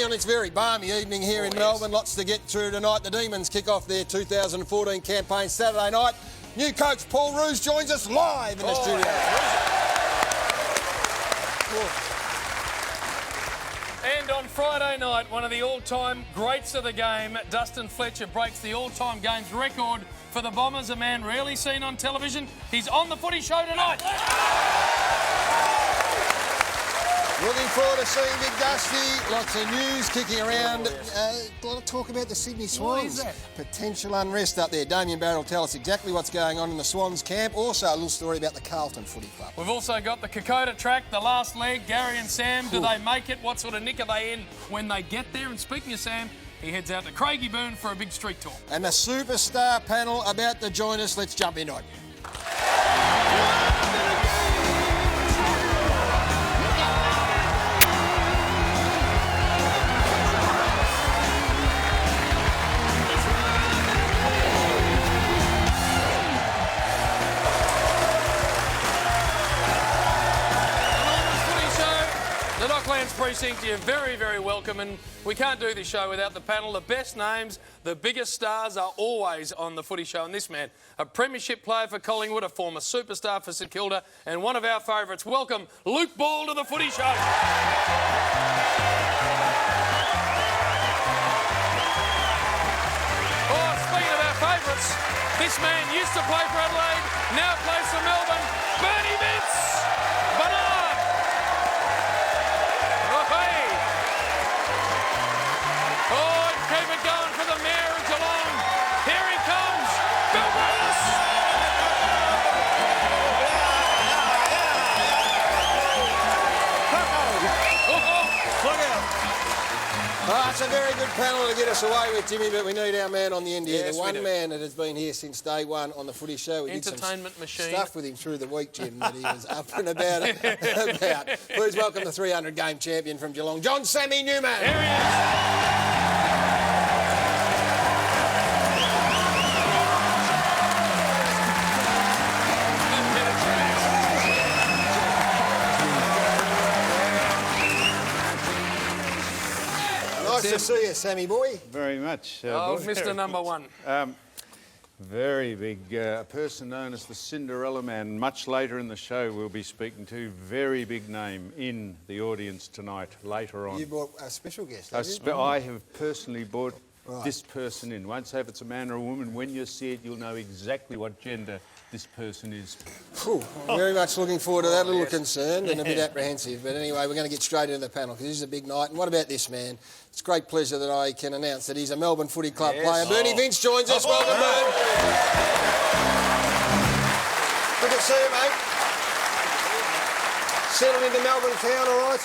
on this very balmy evening here in Melbourne. Lots to get through tonight. The Demons kick off their 2014 campaign Saturday night. New coach Paul Roos joins us live in the studio. And on Friday night, one of the all-time greats of the game, Dustin Fletcher, breaks the all-time games record for the Bombers, a man rarely seen on television. He's on the Footy Show tonight. Looking forward to seeing Big Dusty. Lots of news kicking around. A lot of talk about the Sydney Swans. What is that? Potential unrest up there. Damien Barrett will tell us exactly what's going on in the Swans camp. Also, a little story about the Carlton Footy Club. We've also got the Kokoda track, the last leg. Gary and Sam, do they make it? What sort of nick are they in when they get there? And speaking of Sam, he heads out to Craigieburn for a big street tour. And the superstar panel about to join us. Let's jump into it. Precinct, you're very, very welcome, and we can't do this show without the panel. The best names, the biggest stars are always on the Footy Show, and this man, a premiership player for Collingwood, a former superstar for St Kilda, and one of our favourites. Welcome, Luke Ball, to the Footy Show. Oh, speaking of our favourites, this man used to play for Adelaide, now plays for Melbourne, Bernie Vince. Keep it going for the Mayor of Geelong. Here he comes, Bill Roos. Look out. Oh, it's a very good panel to get us away with, Jimmy, but we need our man on the end here. Yes, the one man that has been here since day one on the Footy Show. We Entertainment did some machine. stuff with him through the week, Jim, that he was up and about. Please welcome the 300-game champion from Geelong, John Sammy Newman. Here he is. Nice to see you, Sammy boy. Very much. Oh, Mr. Number One. Very big. A person known as the Cinderella Man. Much later in the show, we'll be speaking to very big name in the audience tonight, later on. You brought a special guest, have you? I have personally brought this person in. Won't say if it's a man or a woman. When you see it, you'll know exactly what gender this person is. Very much looking forward to that. A little concerned and a bit apprehensive. But anyway, we're going to get straight into the panel because this is a big night. And what about this man? It's a great pleasure that I can announce that he's a Melbourne Footy Club player. Bernie Vince joins us. Welcome, Bern. Good to see you, mate. Settled into Melbourne town, all right?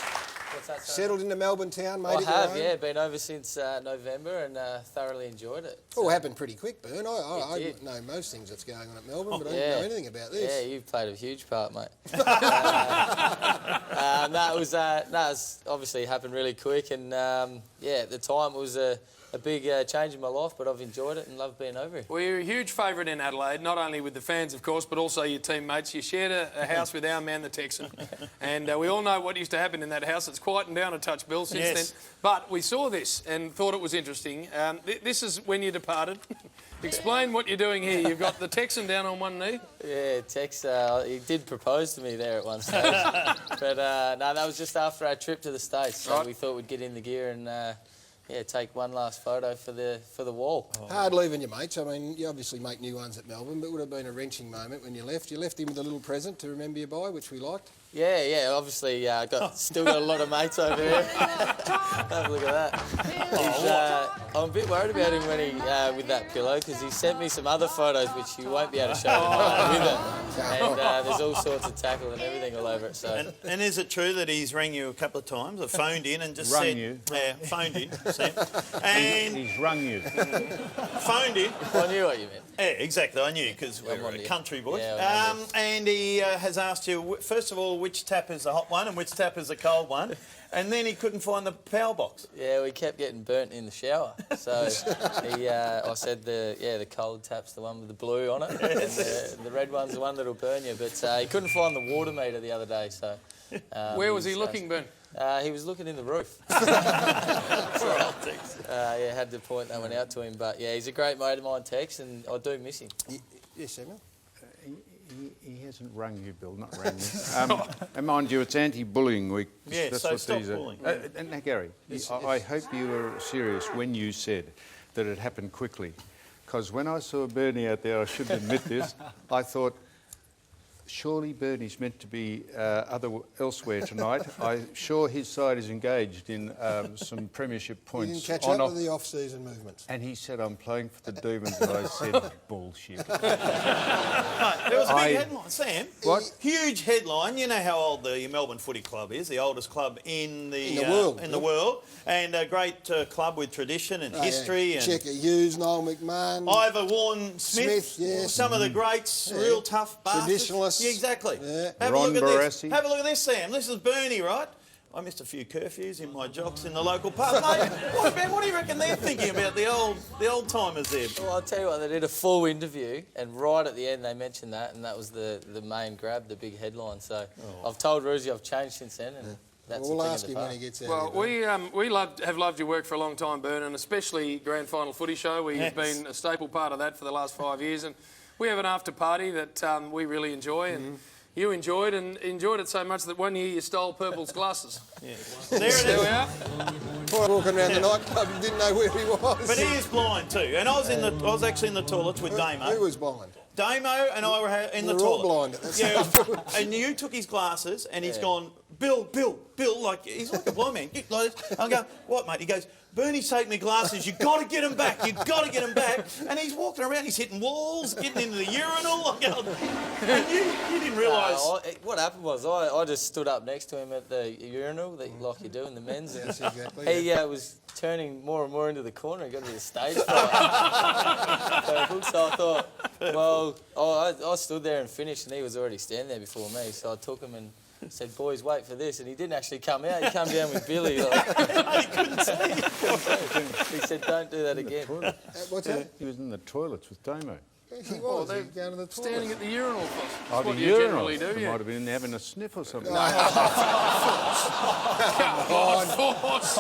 What's that, sorry? Settled into Melbourne town, mate. I have, yeah. Been over since November and thoroughly enjoyed it. It all happened pretty quick, Bern. I did. know most things that's going on at Melbourne, but I don't know anything about this. Yeah, you've played a huge part, mate. That was obviously happened really quick, and yeah, at the time it was a big change in my life, but I've enjoyed it and love being over here. Well, you're a huge favourite in Adelaide, not only with the fans, of course, but also your teammates. You shared a house with our man, the Texan, and we all know what used to happen in that house. It's quietened down a touch, Bill, since then. But we saw this and thought it was interesting. This is when you departed. Explain what you're doing here. You've got the Texan down on one knee. Yeah, Tex, he did propose to me there at one stage. But no, that was just after our trip to the States. So we thought we'd get in the gear and yeah, take one last photo for the wall. Hard leaving your mates. I mean, you obviously make new ones at Melbourne, but it would have been a wrenching moment when you left. You left him with a little present to remember you by, which we liked. Yeah, obviously still got a lot of mates over here. Have a look at that. I'm a bit worried about him when he with that pillow because he sent me some other photos which you won't be able to show with it. And there's all sorts of tackle and everything all over it. So. And is it true that he's rang you a couple of times or phoned in and just Rung you? Yeah, phoned in. And He's rung you. phoned in. I knew what you meant. Yeah, exactly. I knew because we're a country boy. Yeah, and he has asked you, first of all, which tap is the hot one and which tap is the cold one. And then he couldn't find the power box. Yeah, we kept getting burnt in the shower. So I said the cold tap's the one with the blue on it, and the red one's the one that'll burn you. But he couldn't find the water meter the other day. So where was he looking, Ben? He was looking in the roof. Yeah, had to point that one out to him. But yeah, he's a great mate of mine, Tex, and I do miss him. Yes, Samuel? He hasn't rung you, Bill, not rang you. And mind you, it's anti-bullying week. Yeah, That's so what stop these are. bullying. And now, Gary, I hope you were serious when you said that it happened quickly. Because when I saw Bernie out there, I shouldn't admit this, I thought, surely Bernie's meant to be elsewhere tonight. I'm sure his side is engaged in some premiership You points. didn't catch up with the off-season movements. And he said, I'm playing for the Demons, and I said, bullshit. There was a big headline, Sam. What? Huge headline. You know how old the Melbourne Footy Club is, the oldest club in the world. in the world, and a great club with tradition and history. And Checker Hughes, Noel McMahon. Ivor Warren Smith, yes. some of the greats, real tough bastards. Traditionalists. Yeah, exactly. Yeah. Have Ron a look at this. Barassi. Have a look at this, Sam. This is Bernie, right? I missed a few curfews in my jocks in the local pub, mate. What do you reckon they're thinking about the old timers there? Well, I'll tell you what, they did a full interview, and right at the end they mentioned that, and that was the main grab, the big headline. So I've told Roosy I've changed since then, and that's We'll the thing ask of him the when past. he gets out. Well, here, we have loved your work for a long time, Bern, and especially Grand Final Footy Show. We've been a staple part of that for the last 5 years, and we have an after party that we really enjoy, and you enjoyed it so much that one year you stole Purple's glasses. There it There we is. are. Walking around the nightclub and didn't know where he was. But he is blind too, and I was actually in the toilets with Damo. Who was blind? Damo and I were in the We're all toilet. blind at that Yeah, stage. and you took his glasses, and he's gone, Bill, like he's like a blind man. Like, I'm going, what, mate? He goes, Bernie's taking me glasses. You got to get them back. You got to get them back. And he's walking around. He's hitting walls, getting into the urinal. And you didn't realise. What happened was I just stood up next to him at the urinal, like you do in the men's. And Yes, exactly. he was turning more and more into the corner and got to the stage fright. So I thought, well, I stood there and finished, and he was already standing there before me. So I took him and said, boys, wait for this. And he didn't actually come out. He came down with Billy. Like, He couldn't see. he said, don't do that again. What's that? He was in the toilets with Damo. He was. He was going to the toilet. Standing at the urinal. That's Oh, what the you urinal. generally do, He yeah. might have been having a sniff or something. Come on, Force.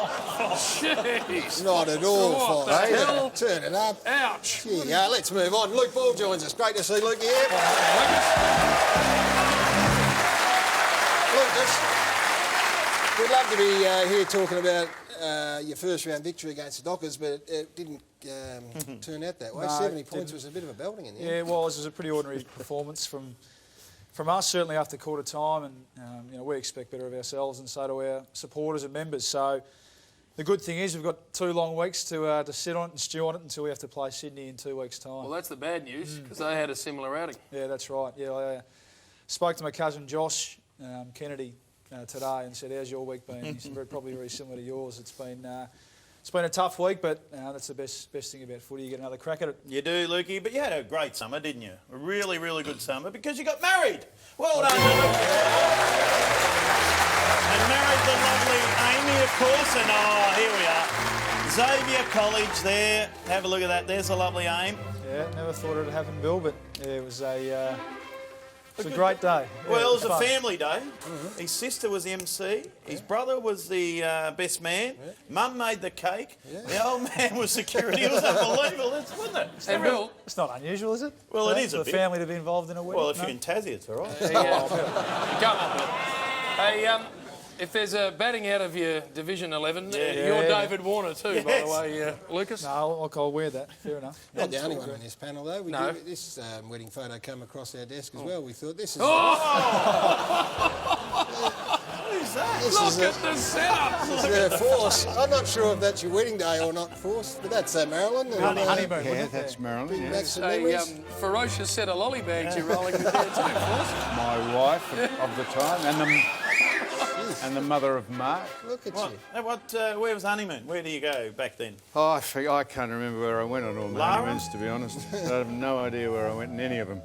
Jeez. Not at all, What the Fox. hell? Turn it up. Ouch. Here you go. Let's move on. Luke Ball joins us. Great to see Luke here. Lucas, we'd love to be here talking about your first round victory against the Dockers, but it didn't turn out that way. No, 70 it points didn't. was a bit of a belting in the Yeah, end. it was a pretty ordinary performance from us, certainly after quarter time, and we expect better of ourselves, and so do our supporters and members. So the good thing is we've got 2 long weeks to sit on it and stew on it until we have to play Sydney in 2 weeks' time. Well, that's the bad news, because they had a similar outing. Yeah, that's right. Yeah, I spoke to my cousin Josh Kennedy today and said, "How's your week been?" He said, "Probably very similar to yours. It's been a tough week, but that's the best thing about footy. You get another crack at it." You do, Lukey, but you had a great summer, didn't you? A really, really good summer because you got married. Well done, Luke. And married the lovely Amy, of course, and here we are. Xavier College there. Have a look at that. There's a lovely aim. Yeah, never thought it would happen, Bill, but yeah, it was a great day. Yeah, Well, it was a fun. family day. His sister was MC. His brother was the best man. Mum made the cake. The old man was security. It was unbelievable, wasn't it? And Bill, It's not unusual, is it? Well, it is for a a bit. family to be involved in a wedding. Well, if No? you're in Tassie, it's all right. come on, Bill. Hey, if there's a batting out of your Division 11, you're David Warner too, by the way, Lucas. No, I'll wear that. Fair enough. Not the only one in this panel, though. We No. did, this wedding photo come across our desk as well. We thought this is... Who's that? This Look is at the setup. Force. I'm not sure if that's your wedding day or not, Force, but that's Marilyn. And, Honeymoon, Yeah, wasn't it? that's Marilyn. Yeah. That's some A memories. ferocious set of lollybags you're rolling with there too, Force. My wife of the time and the mother of Mark. Look at What? you. Where was honeymoon? Where do you go back then? Oh, I can't remember where I went on all my Lara? honeymoons, to be honest. I have no idea where I went in any of them.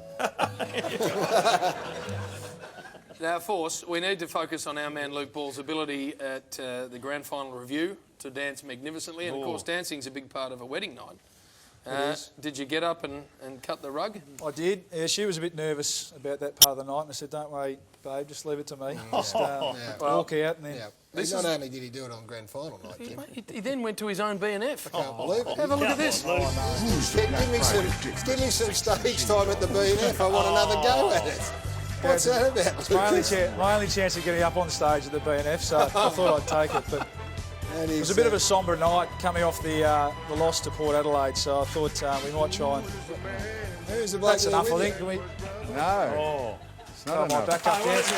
Now, Force, we need to focus on our man Luke Ball's ability at the grand final review to dance magnificently. And, of course, dancing's a big part of a wedding night. Did you get up and cut the rug? I did. Yeah, she was a bit nervous about that part of the night, and I said, "Don't worry, babe, just leave it to me. Just walk out and then." Yeah. Not only did he do it on grand final night, Tim. He then went to his own B&F. I can't believe it. Have a look at this. Give me some stage time at the B&F. I want another go at it. What's that about? It's my only chance of getting up on stage at the B&F, so I thought I'd take it. But it was a bit of a sombre night coming off the loss to Port Adelaide, so I thought we might try and... Who's the bloke? That's enough, I think. Can we... No. It's not enough. Back up dancing.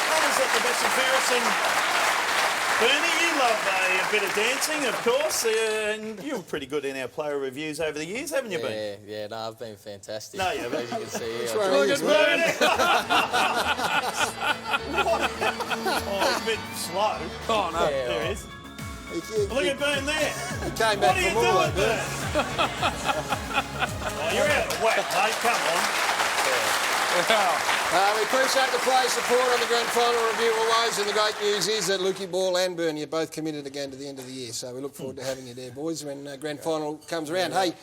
That was at the best of Ferris. Bernie, you love a bit of dancing, of course, and you were pretty good in our player reviews over the years, haven't you been? Yeah, no, I've been fantastic. No, you haven't. As you can see. Look at Bernie! Oh, it's a bit slow. Oh, no. Yeah, There he is. Look at Bern there. He came What back are you from all doing, that, Bern? Oh, you're out of whack, mate. Come on. We appreciate the players' support on the grand final review always, and the great news is that Lukey Ball and Bernie are both committed again to the end of the year, so we look forward to having you there, boys, when grand final comes around. Hey,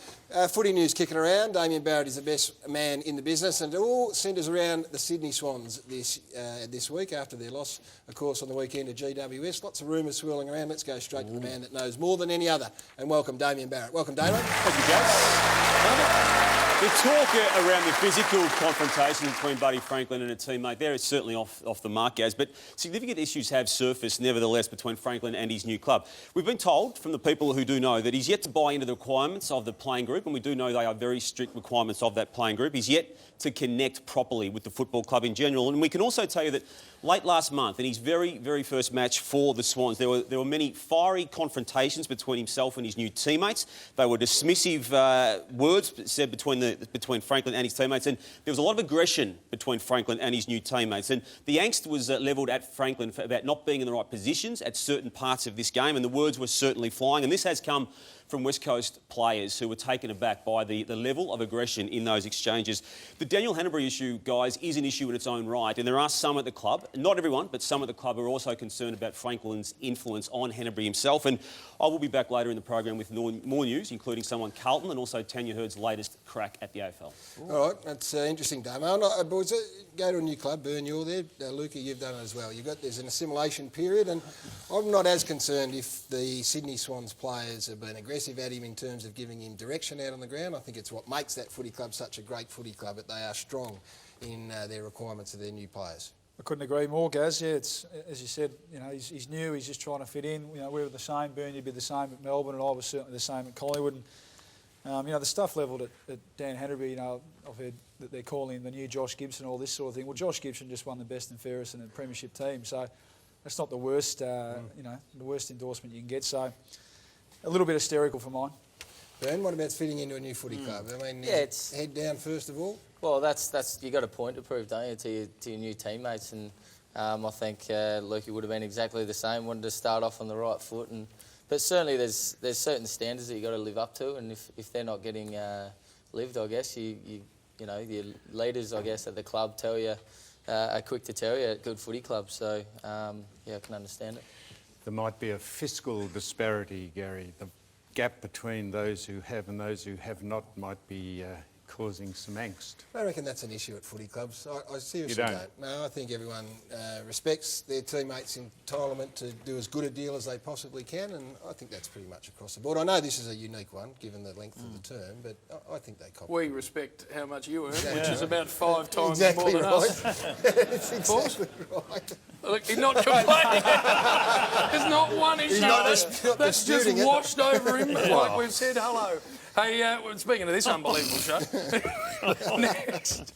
footy news kicking around. Damien Barrett is the best man in the business, and it all centres around the Sydney Swans this week after their loss, of course, on the weekend to GWS. Lots of rumours swirling around. Let's go straight to the man that knows more than any other, and welcome Damien Barrett. Welcome, Damien. Thank you, Jase. The talk around the physical confrontation between Buddy Franklin and a teammate there is certainly off the mark, Gaz, but significant issues have surfaced, nevertheless, between Franklin and his new club. We've been told from the people who do know that he's yet to buy into the requirements of the playing group, and we do know they are very strict requirements of that playing group. He's yet to connect properly with the football club in general, and we can also tell you that late last month, in his very, very first match for the Swans, there were many fiery confrontations between himself and his new teammates. They were dismissive words said between Franklin and his teammates, and there was a lot of aggression between Franklin and his new teammates. And the angst was levelled at Franklin about not being in the right positions at certain parts of this game, and the words were certainly flying. And this has come from West Coast players who were taken aback by the level of aggression in those exchanges. The Daniel Hanbury issue, guys, is an issue in its own right, and there are some at the club, not everyone, but some at the club are also concerned about Franklin's influence on Hanbury himself. And I will be back later in the program with more news, including someone Carlton and also Tanya Hurd's latest crack at the AFL. All right, that's interesting, Damo. Boys, go to a new club. Burn, you're there. Luca, you've done it as well. There's an assimilation period, and I'm not as concerned if the Sydney Swans players have been aggressive at him in terms of giving him direction out on the ground. I think it's what makes that footy club such a great footy club, that they are strong in their requirements of their new players. I couldn't agree more, Gaz. Yeah, it's, as you said, you know, he's new, he's just trying to fit in. You know, we were the same. Bernie would be the same at Melbourne, and I was certainly the same at Collingwood. And, you know, the stuff levelled at Dan Hanbury, you know, I've heard that they're calling him the new Josh Gibson, all this sort of thing. Well, Josh Gibson just won the best and fairest in a premiership team, so that's not the worst, you know, the worst endorsement you can get. So a little bit hysterical for mine. Ben, what about fitting into a new footy club? I mean, Yeah, it's head down first of all. well, that's you got a point to prove, don't you, to your new teammates, and I think Lukey would have been exactly the same. Wanted to start off on the right foot, but certainly there's certain standards that you got to live up to, and if they're not getting lived, I guess you know, your leaders, I guess, at the club tell you are quick to tell you at good footy clubs. So yeah, I can understand it. There might be a fiscal disparity, Gary. The gap between those who have and those who have not might be causing some angst. I reckon that's an issue at footy clubs. I seriously You don't? No, I think everyone respects their teammates' entitlement to do as good a deal as they possibly can, and I think that's pretty much across the board. I know this is a unique one, given the length of the term, but I think they copy. We respect how much you earn, which is about 5 times Exactly more than right. us. It's exactly right. Look, he's not complaining. There's not one issue not that's disputing just it. washed over him like we've said hello. Hey, speaking of this unbelievable show, next.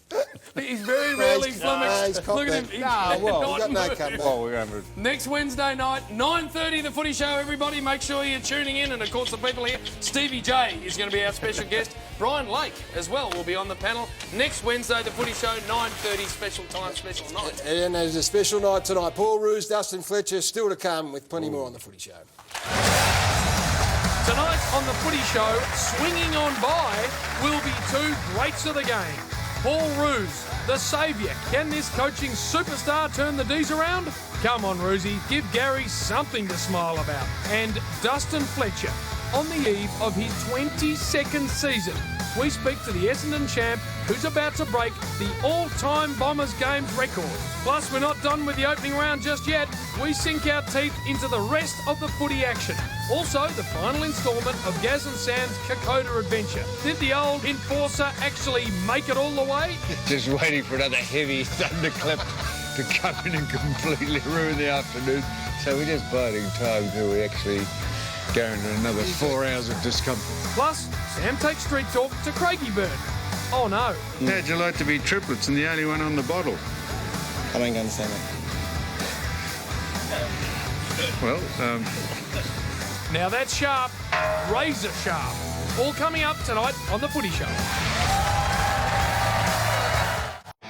He's very rarely flummoxed. Look at him. he's got no comeback. Oh, we're going to... Next Wednesday night, 9:30, The Footy Show, everybody. Make sure you're tuning in. And, of course, the people here, Stevie J is going to be our special guest. Brian Lake, as well, will be on the panel. Next Wednesday, The Footy Show, 9:30, special time, special night. And there's a special night tonight. Paul Roos, Dustin Fletcher, still to come with plenty more on The Footy Show. Tonight on The Footy Show, swinging on by will be two greats of the game. Paul Roos, the saviour. Can this coaching superstar turn the D's around? Come on, Roosie, give Gary something to smile about. And Dustin Fletcher, on the eve of his 22nd season. We speak to the Essendon champ, who's about to break the all-time Bombers games record. Plus, we're not done with the opening round just yet. We sink our teeth into the rest of the footy action. Also, the final instalment of Gaz and Sam's Kokoda adventure. Did the old enforcer actually make it all the way? Just waiting for another heavy thunderclap to come in and completely ruin the afternoon. So we're just biding time till we actually go into another 4 hours of discomfort. Plus, Sam takes street talk to Craigieburn. Oh no. How'd you like to be triplets and the only one on the bottle? I don't understand that. Well, Now that's sharp, razor sharp. All coming up tonight on The Footy Show.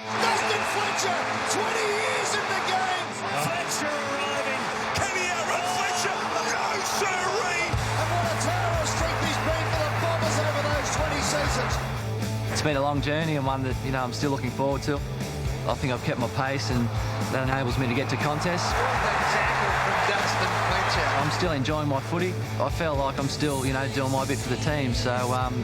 Dustin Fletcher, 20 years in the game. Fletcher arriving. Can he outrun Fletcher? No, sirree. And what a terrible streak he's been for the Bombers over those 20 seasons. It's been a long journey and one that, I'm still looking forward to. I think I've kept my pace and that enables me to get to contests. Example from Dustin Fletcher. I'm still enjoying my footy. I feel like I'm still, doing my bit for the team. So,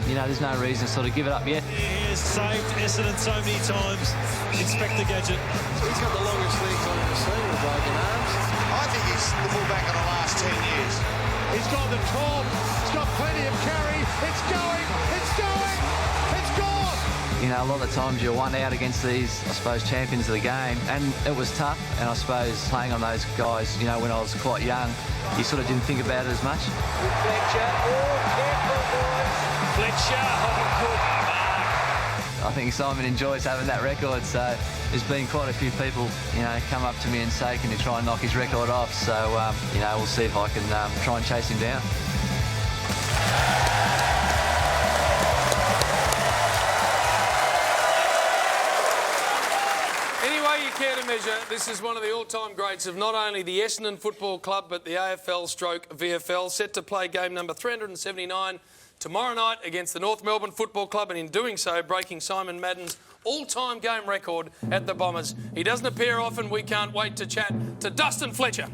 there's no reason to sort of give it up yet. He has saved Essendon so many times. Inspector Gadget. He's got the longest legs I've ever seen with broken arms. I think he's the fullback of the last 10 years. He's got the top. He's got plenty of carry. It's going. It's going. It's gone. A lot of the times you're one out against these, I suppose, champions of the game. And it was tough. And I suppose playing on those guys, when I was quite young, you sort of didn't think about it as much. Fletcher. Oh, careful, boys. Fletcher. I think Simon enjoys having that record, so there's been quite a few people, come up to me and say, can you try and knock his record off? So, we'll see if I can try and chase him down. Any way you care to measure, this is one of the all-time greats of not only the Essendon Football Club, but the AFL/VFL, set to play game number 379 tomorrow night against the North Melbourne Football Club, and in doing so, breaking Simon Madden's all-time game record at the Bombers. He doesn't appear often. We can't wait to chat to Dustin Fletcher.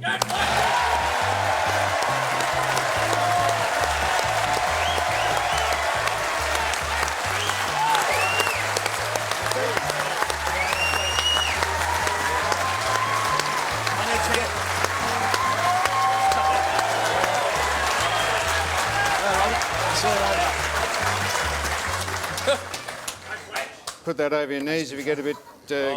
Put that over your knees if you get a bit, get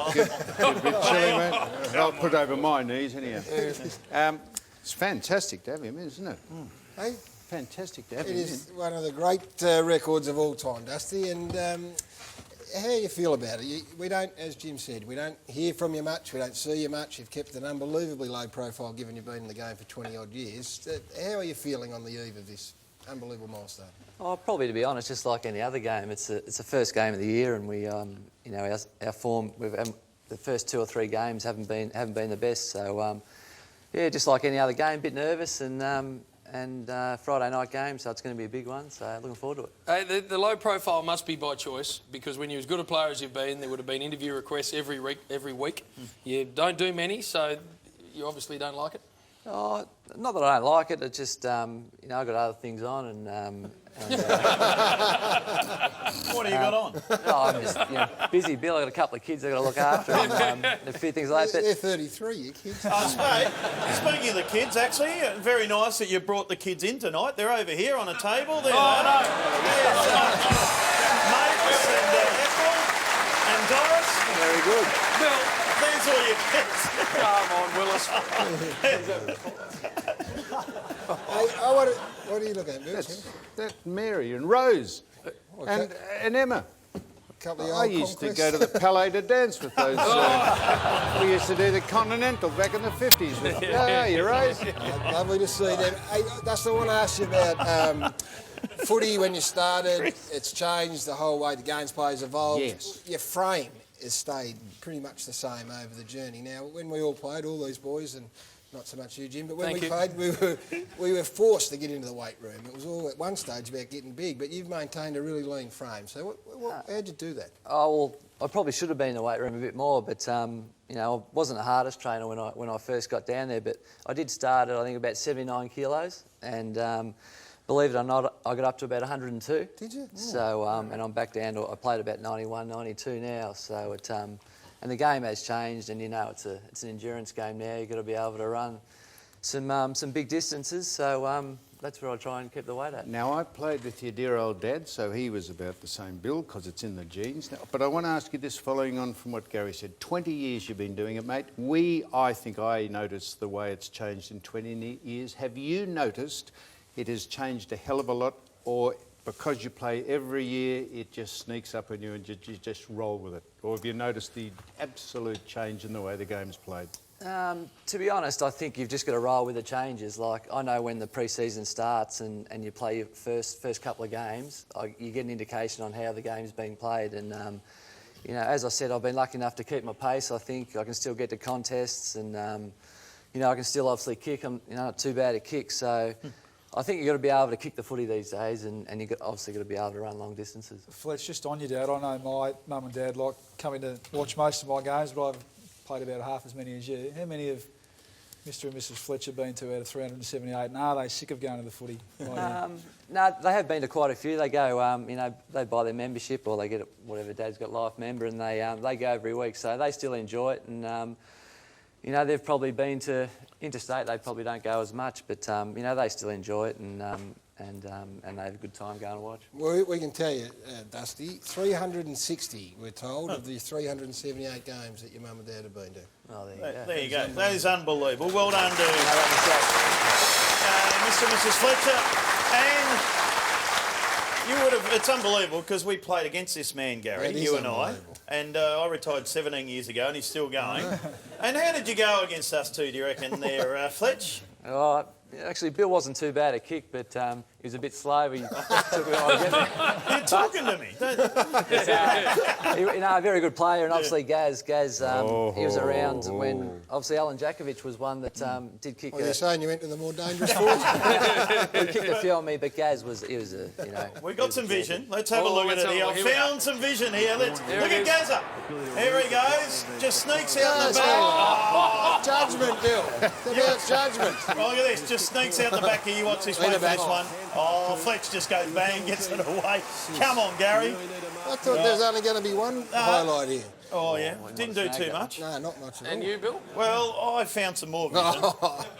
a bit chilly, mate. I'll put it over my knees anyhow. It's fantastic to have him, isn't it? Hey? Fantastic to have It him. is one of the great records of all time, Dusty. And how do you feel about it? We don't, as Jim said, we don't hear from you much, we don't see you much. You've kept an unbelievably low profile given you've been in the game for 20-odd years. How are you feeling on the eve of this unbelievable milestone? Oh, probably, to be honest, just like any other game. It's the first game of the year, and we, our form, the first 2 or 3 games haven't been the best. So, just like any other game, a bit nervous, and Friday night game, so it's going to be a big one. So, looking forward to it. Hey, the low profile must be by choice, because when you're as good a player as you've been, there would have been interview requests every week. You don't do many, so you obviously don't like it. Oh, not that I don't like it. It's just I've got other things on, and What have you got on? I'm just busy, Bill. I've got a couple of kids I've got to look after, and a few things like that. They're 33, your kids. Speaking of the kids, actually, very nice that you brought the kids in tonight. They're over here on a table. There Mavis and Doris. Very good. Bill, There's all your kids. come on, Willis. Hey, what are you looking at, Bill? That's Mary and Rose and Emma. A couple of I old used to conquests. go to the Palais to dance with those. We used to do the Continental back in the 50s. You're right. Lovely to see them. Hey, Dustin, I want to ask you about footy when you started. It's changed the whole way the game's play's evolved. Yes. Your frame has stayed pretty much the same over the journey. Now, when we all played, all these boys, and not so much you, Jim, but when we played, we were forced to get into the weight room. It was all at one stage about getting big, but you've maintained a really lean frame. So how'd you do that? Oh, well, I probably should have been in the weight room a bit more, but I wasn't the hardest trainer when I first got down there. But I did start at, I think, about 79 kilos, and believe it or not, I got up to about 102. Did you? So, and I'm back down to, I played about 91, 92 now. So it, and the game has changed, and you know it's an endurance game now. You've got to be able to run some big distances. So that's where I try and keep the weight at. Now, I played with your dear old dad, so he was about the same build because it's in the genes. Now, but I want to ask you this, following on from what Gary said. 20 years you've been doing it, mate. I think I noticed the way it's changed in 20 years. Have you noticed it has changed a hell of a lot, or because you play every year, it just sneaks up on you and you just roll with it? Or have you noticed the absolute change in the way the game's played? To be honest, I think you've just got to roll with the changes. Like, I know when the pre-season starts and you play your first couple of games, you get an indication on how the game's being played. And, you know, as I said, I've been lucky enough to keep my pace. I think I can still get to contests and, you know, I can still obviously kick. I'm, you know, not too bad at kick. So I think you've got to be able to kick the footy these days and you've obviously got to be able to run long distances. Fletch, just on your dad, I know my mum and dad like coming to watch most of my games, but I've played about half as many as you. How many have Mr. and Mrs. Fletcher been to out of 378, and are they sick of going to the footy? No, they have been to quite a few. They go, you know, they buy their membership or they get whatever Dad's got life member, and they go every week. So they still enjoy it, and you know, they've probably been to interstate. They probably don't go as much, but you know, they still enjoy it, and they have a good time going to watch. Well, we can tell you, Dusty, 360, we're told, of the 378 games that your mum and dad have been to. Oh, there you go. There you go. That is unbelievable. Well done to Mr. and Mrs. Fletcher. And you would have... It's unbelievable because we played against this man, Gary, you and I. And I retired 17 years ago and he's still going. And how did you go against us two, do you reckon, there, Fletch? Oh, actually, Bill wasn't too bad at kick, but he was a bit slow. He took a while to get there. You're talking to me. You know, a very good player, and obviously Gaz, he was around when obviously Alan Jakovic was one that did kick. You're saying you went to the more dangerous force? He kicked a few on me, but Gaz was, he was a, you know. We got some vision. Let's have a look at it here. I found some vision here. Look at Gazza. Here he goes. Just sneaks out the back. Judgment, Bill. It's about judgment. Oh, look at this. Just sneaks out the back here. You watch this one. Oh, Fletch just goes bang, gets it away. Come on, Gary. I thought there's only going to be one highlight here. Oh, yeah. Didn't do too much. No, not much at all. And you, Bill? Well, I found some more vision.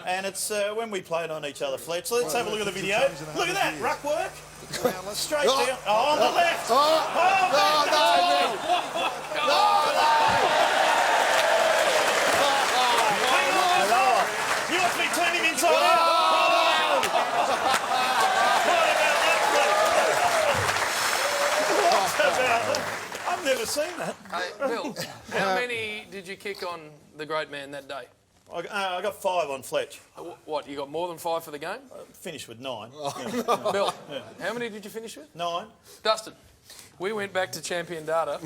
And it's when we played on each other, Fletch. Let's have a look at the video. Look at that. Ruck work. Straight down. Oh, on the left. You want me to turn him inside out? I've never seen that. Hey, Bill, how many did you kick on the great man that day? I got 5 on Fletch. What, you got more than 5 for the game? Finished with 9. Bill, how many did you finish with? 9. Dustin, we went back to champion data.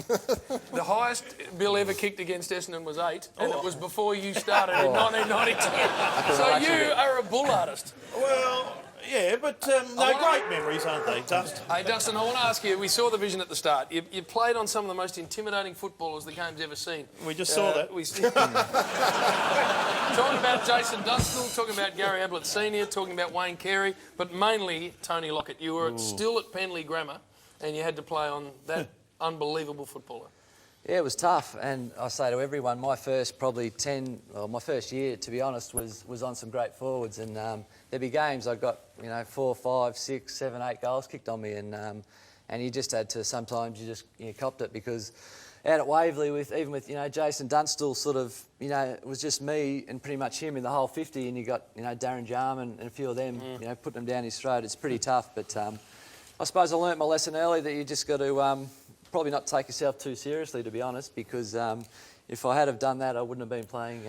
The highest Bill ever kicked against Essendon was 8, and it was before you started in 1992. So you are a bull artist. Well, yeah, but great memories, aren't they, Dust? Hey, Dustin, I want to ask you, we saw the vision at the start. You played on some of the most intimidating footballers the game's ever seen. We just saw that. Talking about Jason Dunstall, talking about Gary Ablett Sr., talking about Wayne Carey, but mainly Tony Lockett. You were still at Penley Grammar and you had to play on that unbelievable footballer. Yeah, it was tough, and I say to everyone, my first year, to be honest, was on some great forwards, and there'd be games I got, 4, 5, 6, 7, 8 goals kicked on me, and you just had to, sometimes you copped it, because out at Waverley even with Jason Dunstall, sort of, it was just me and pretty much him in the whole 50, and you got Darren Jarman and a few of them, putting them down his throat. It's pretty tough, but I suppose I learnt my lesson early that you just got to probably not take yourself too seriously, to be honest, because if I had have done that, I wouldn't have been playing,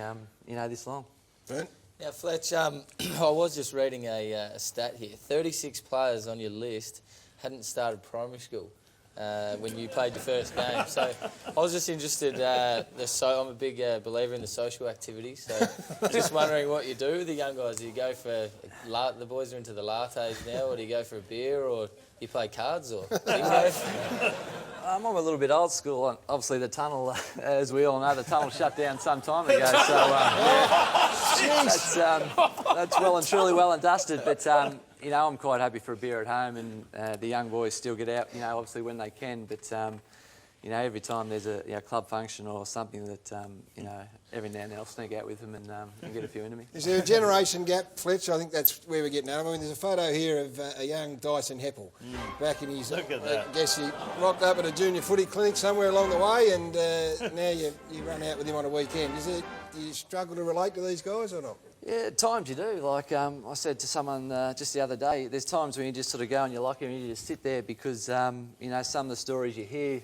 this long. Yeah, Fletch, I was just reading a stat here. 36 players on your list hadn't started primary school when you played the first game. So I was just interested. I'm a big believer in the social activities. So just wondering what you do with the young guys. Do you go for the boys are into the lattes now, or do you go for a beer, or you play cards, or bingo? I'm a little bit old school. Obviously, the tunnel, as we all know, the tunnel shut down some time ago. So that's well and truly well and dusted. But you know, I'm quite happy for a beer at home, and the young boys still get out, you know, obviously when they can. But you know, every time there's a club function or something that you know, every now and then I'll sneak out with them and get a few into me. Is there a generation gap, Fletcher? I think that's where we're getting at. I mean, there's a photo here of a young Dyson Heppel back in his. Look at that. I guess he rocked up at a junior footy clinic somewhere along the way, and now you run out with him on a weekend. Do you struggle to relate to these guys or not? Yeah, at times you do. Like I said to someone just the other day, there's times when you just sort of go and you lock him and you just sit there because, you know, some of the stories you hear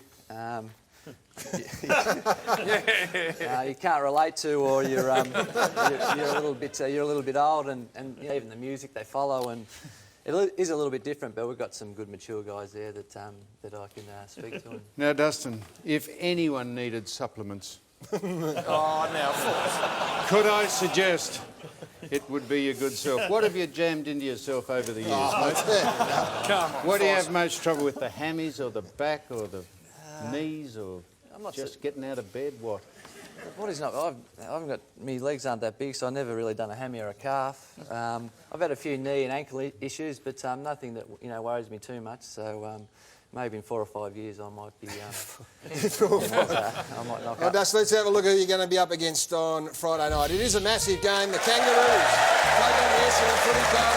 you can't relate to, or you're a little bit old, and you know, even the music they follow, and it is a little bit different. But we've got some good mature guys there that I can speak to. Now, Dustin, if anyone needed supplements, Oh, now, Fletcher. could I suggest it would be your good self? What have you jammed into yourself over the years, mate? Come on. What do you have most trouble with, the hammies or the back or the knees, or I'm not just getting out of bed? What? What is not? I haven't got, my legs aren't that big, so I've never really done a hammy or a calf. I've had a few knee and ankle issues, but nothing that, you know, worries me too much. So maybe in 4 or 5 years I might be. I might knock up. Dustin, let's have a look at who you're going to be up against on Friday night. It is a massive game. The Kangaroos take on the Essendon Footy Club.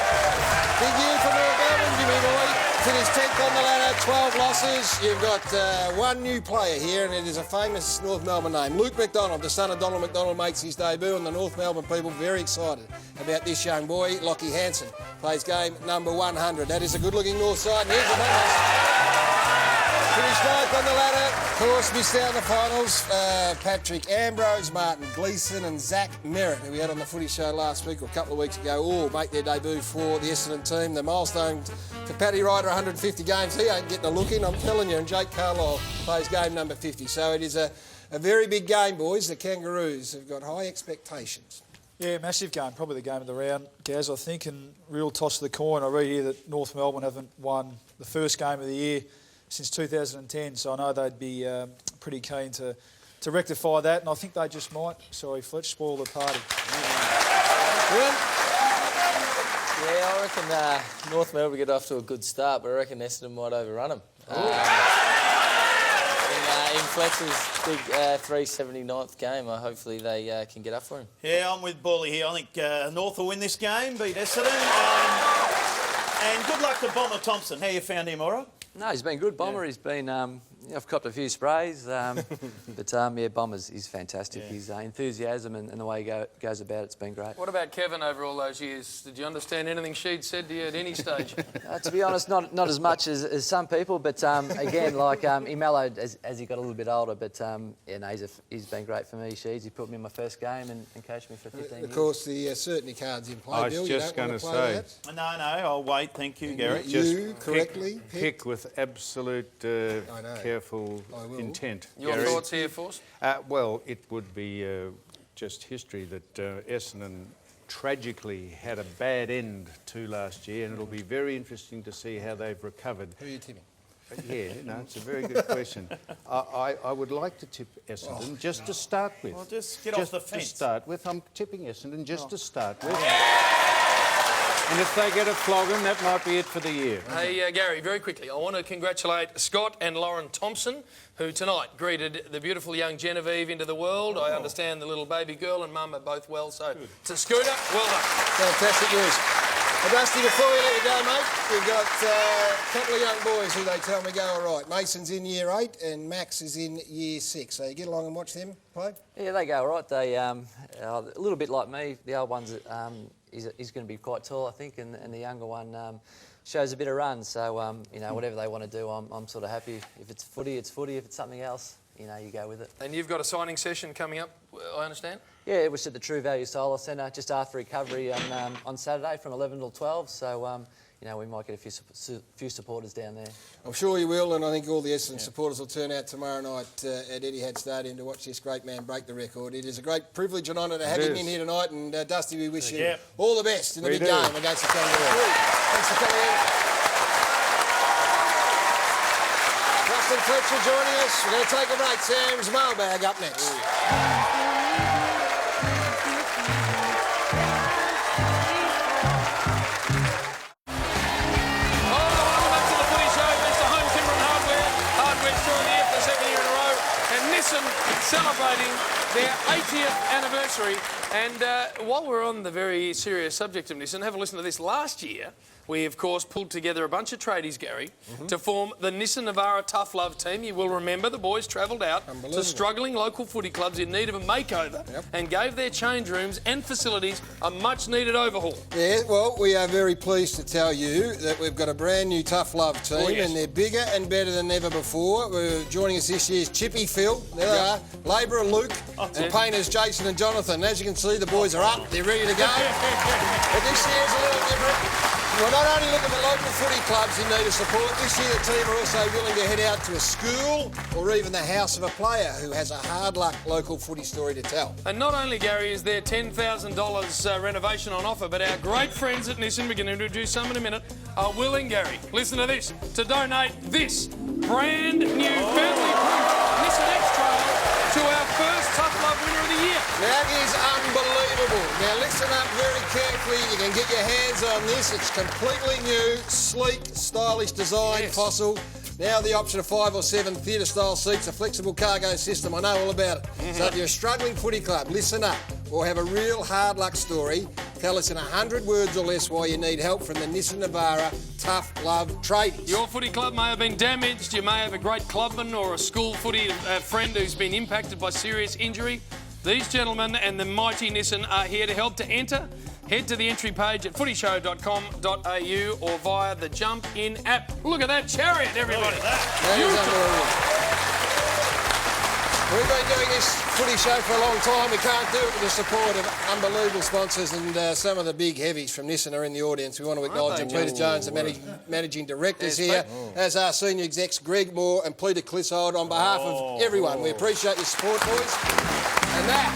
Big year for North Melbourne, Jimmy Boy. Finished 10th on the ladder, 12 losses. You've got one new player here, and it is a famous North Melbourne name. Luke McDonald, the son of Donald McDonald, makes his debut, and the North Melbourne people very excited about this young boy. Lockie Hansen plays game number 100. That is a good-looking North side, and here's the Bombers. Finished 9th on the ladder. Of course, missed out in the finals. Patrick Ambrose, Martin Gleeson and Zach Merritt, who we had on the Footy Show last week or a couple of weeks ago, all make their debut for the Essendon team. The milestone to Paddy Ryder, 150 games. He ain't getting a look in, I'm telling you. And Jake Carlisle plays game number 50. So it is a very big game, boys. The Kangaroos have got high expectations. Yeah, massive game, probably the game of the round, Gaz, I think, and real toss of the coin. I read here that North Melbourne haven't won the first game of the year since 2010, so I know they'd be pretty keen to rectify that, and I think they just might, sorry Fletch, spoil the party. Yeah, I reckon North Melbourne get off to a good start, but I reckon Essendon might overrun them. In Fletcher's big 379th game, hopefully they can get up for him. Yeah, I'm with Bally here. I think North will win this game, beat Essendon. And good luck to Bomber Thompson. How you found him, all right? No, he's been good, Bomber. Yeah. He's been, I've copped a few sprays, but yeah, Bomber's he's fantastic. Yeah. His enthusiasm and the way he goes about it's been great. What about Kevin over all those years? Did you understand anything she'd said to you at any stage? To be honest, not as much as some people, but again, like he mellowed as he got a little bit older. But yeah, no, he's been great for me. He put me in my first game and coached me for 15 years. Of course, the certainty card's in play. I was just going to say. No, I'll wait. Thank you, Garrett. You correctly pick with absolute careful intent. Your Gary. thoughts here, Force? Well, it would be just history that Essendon tragically had a bad end to last year, and it'll be very interesting to see how they've recovered. Who are you tipping? Yeah, no, it's a very good question. I would like to tip Essendon just to start with. Well, just get off the fence. Just to start with, I'm tipping Essendon just to start with. And if they get a flogging, that might be it for the year. Hey, Gary, very quickly, I want to congratulate Scott and Lauren Thompson, who tonight greeted the beautiful young Genevieve into the world. I understand the little baby girl and mum are both well, so to Scooter, well done. Fantastic news. Well, Dusty, before we let you go, mate, we've got a couple of young boys who they tell me go all right. Mason's in year 8 and Max is in year 6. So you get along and watch them play? Yeah, they go all right. They a little bit like me. The old one's he's going to be quite tall, I think, and the younger one shows a bit of run. So you know, whatever they want to do, I'm sort of happy. If it's footy, it's footy. If it's something else, you know, you go with it. And you've got a signing session coming up, I understand? Yeah, it was at the True Value Solar Centre just after recovery on Saturday from 11 till 12. So, you know, we might get a few supporters down there. I'm sure you will, and I think all the Essendon supporters will turn out tomorrow night at Etihad Stadium to watch this great man break the record. It is a great privilege and honour to have him in here tonight, and Dusty, we wish you all the best in the big game against the Kangaroos. Thanks for coming in. Dustin Fletcher joining us. We're going to take a break. Sam's mailbag up next. celebrating their 80th anniversary. And while we're on the very serious subject of Nissan, have a listen to this. Last year, we, of course, pulled together a bunch of tradies, Gary, to form the Nissan Navara Tough Love team. You will remember the boys travelled out to struggling local footy clubs in need of a makeover and gave their change rooms and facilities a much-needed overhaul. Yeah, well, we are very pleased to tell you that we've got a brand new Tough Love team and they're bigger and better than ever before. Joining us this year is Chippy Phil, there they are, Labourer Luke, and painters Jason and Jonathan. As you can see, the boys are up, they're ready to go. But this year's a little different. We're not only looking at local footy clubs in need of support, this year the team are also willing to head out to a school or even the house of a player who has a hard luck local footy story to tell. And not only, Gary, is there $10,000 renovation on offer, but our great friends at Nissan, we're going to introduce some in a minute, are willing, Gary, listen to this, to donate this brand new family-proof Nissan X-Trail to our first Tough Love winner of the year. That is unbelievable. Now listen up very carefully. You can get your hands on this. It's completely new, sleek, stylish design, fossil. Now the option of 5 or 7 theatre-style seats, a flexible cargo system. I know all about it. So if you're a struggling footy club, listen up, or have a real hard luck story, tell us in 100 words or less why you need help from the Nissan Navara Tough Love tradies. Your footy club may have been damaged. You may have a great clubman or a school footy friend who's been impacted by serious injury. These gentlemen and the mighty Nissan are here to help. To enter, head to the entry page at footyshow.com.au or via the Jump In app. Look at that chariot, everybody. That is unbelievable. We've been doing this footy show for a long time. We can't do it with the support of unbelievable sponsors, and some of the big heavies from Nissan are in the audience. We want to acknowledge them. Peter Jones, the managing directors here, as our senior execs Greg Moore and Peter Clissold. On behalf of everyone, we appreciate your support, boys. And that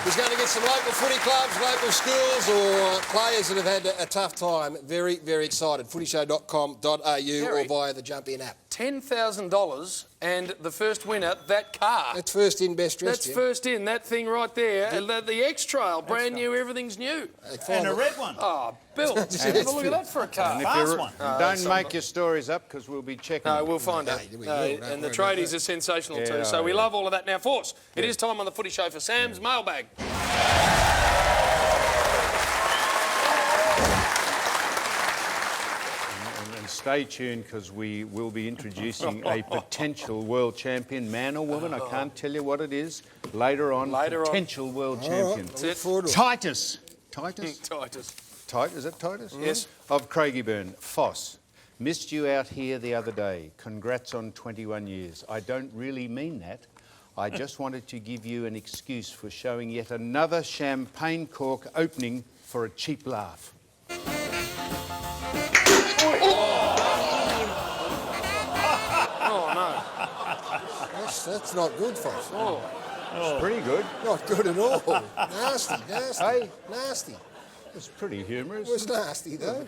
is going to get some local footy clubs, local schools or players that have had a tough time very, very excited. Footyshow.com.au or via the Jump In app. $10,000 and the first winner, that car. That's first in, best dressed. That's first in, that thing right there. The X-Trail, brand new, everything's new. And a red one. Oh, Bill, have a look at that for a car. Fast one. Don't make your stories up because we'll be checking. No, we'll find out. And the tradies are sensational too. So we love all of that. Now, Force, it is time on the Footy Show for Sam's mailbag. And stay tuned because we will be introducing a potential world champion, man or woman. I can't tell you what it is. Later on, potential world champion. Titus. Titus? Titus. Is it Titus? Yes. Of Craigieburn. Foss. Missed you out here the other day. Congrats on 21 years. I don't really mean that. I just wanted to give you an excuse for showing yet another champagne cork opening for a cheap laugh. Oh, no. That's not good, Foss. It's pretty good. Not good at all. Nasty. Hey? Nasty. It's pretty humorous. It was nasty, though.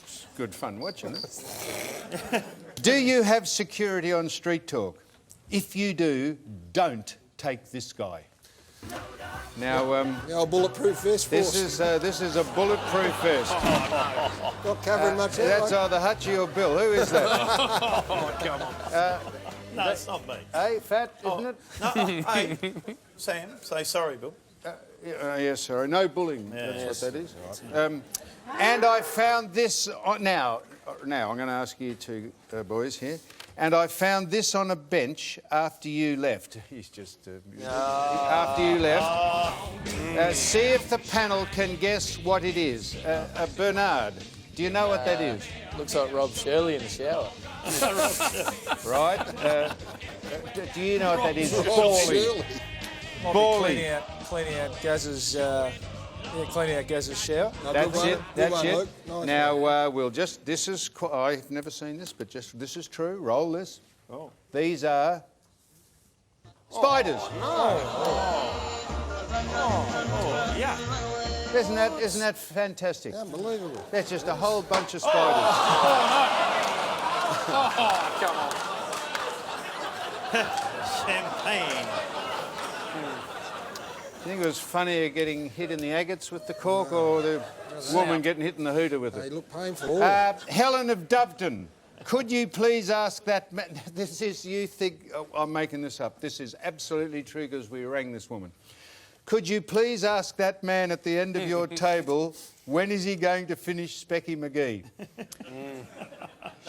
It's good fun watching it. Do you have security on Street Talk? If you do, don't take this guy. Now, the old bulletproof vest. This is a bulletproof vest. Not covering much. That's either Hutchie or Bill. Who is that? Oh, come on. No, it's not me. Hey, Fat, isn't it? No, hey, Sam, say sorry, Bill. Yes, sorry. No bullying. That's what that is. And I found this... Now, I'm going to ask you two boys here. And I found this on a bench after you left. He's just... After you left. See if the panel can guess what it is. Bernard, do you know what that is? Looks like Rob Shirley in the shower. Right. Do you know what that is? Bally. Bally. Cleaning out Gaz's... cleaning out Gaz's shower. That's it. That's it. Nice Now we'll just. This is. I've never seen this, but just this is true. Roll this. Oh. These are spiders. Yeah. Isn't that fantastic? Unbelievable. That's just a whole bunch of spiders. Oh, come on. Champagne. Do you think it was funnier getting hit in the agates with the cork or the woman getting hit in the hooter with They it? look painful. Helen of Doveton. Could you please ask that man... This is... You think... Oh, I'm making this up. This is absolutely true because we rang this woman. Could you please ask that man at the end of your table, when is he going to finish Specky McGee?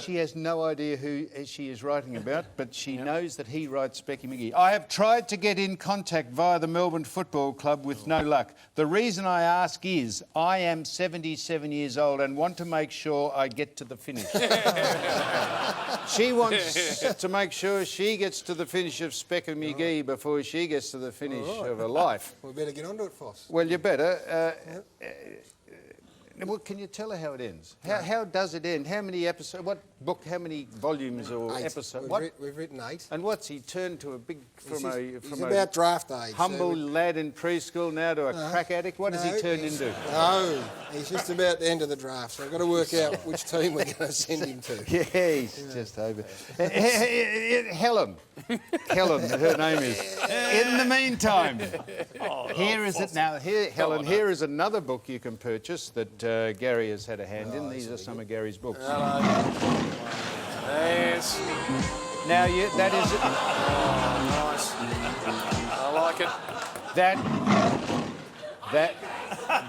She has no idea who she is writing about, but she knows that he writes Specky McGee. I have tried to get in contact via the Melbourne Football Club with no luck. The reason I ask is I am 77 years old and want to make sure I get to the finish. She wants to make sure she gets to the finish of Specky McGee before she gets to the finish of her life. We better get onto it, Foss. Well, you better. Well, can you tell her how it ends? How does it end? How many episodes? What book? How many volumes or 8. episodes? We've written 8. And what's he turned to a big He's about draft age. humble lad in preschool now to a crack addict? What has he turned into? No, he's just about the end of the draft. So I've got to work out which team we're going to send him to. Yeah, he's just over. Helen, her name is. In the meantime, here is it now. Here, Helen, here is another book you can purchase that Gary has had a hand in. These are some of Gary's books. Yes. Now, that is... Nice. I like it.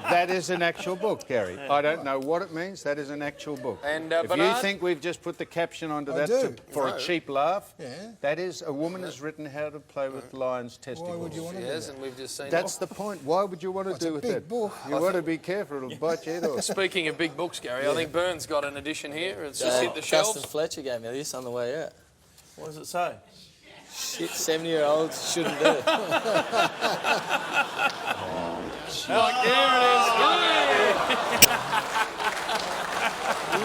That is an actual book, Gary. I don't know what it means. That is an actual book. And, if you think we've just put the caption onto that for a cheap laugh, that is a woman has written how to play with lions' testicles. Why would you want to do that? And we've just seen That's the point. Why would you want to do with that? Book. You want to be careful. It'll bite your head off. Speaking of big books, Gary, I think Burns got an edition here. It's just hit the shelves. Dustin Fletcher gave me this on the way out. What does it say? Shit, 70-year-olds shouldn't do it. Like, there it is.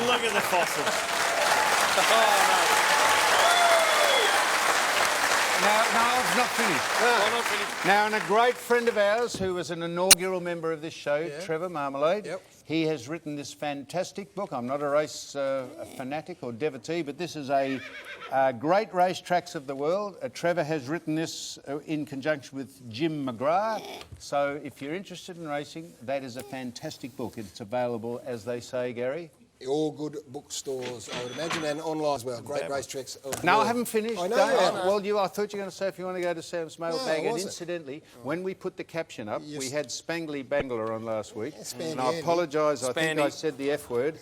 Look at the fossils. No, it's not finished. Not finished. Now, and a great friend of ours who was an inaugural member of this show, Trevor Marmalade, he has written this fantastic book. I'm not a race fanatic or devotee, but this is a great racetracks of the world. Trevor has written this in conjunction with Jim McGrath. So if you're interested in racing, that is a fantastic book. It's available, as they say, Gary. All good bookstores, I would imagine, and online as well. Great racetracks. No, I haven't finished. I know. Well, I thought you were going to say if you want to go to Sam's Mailbag. And incidentally, when we put the caption up, we had Spangly Bangler on last week. And I apologise, I think I said the F word.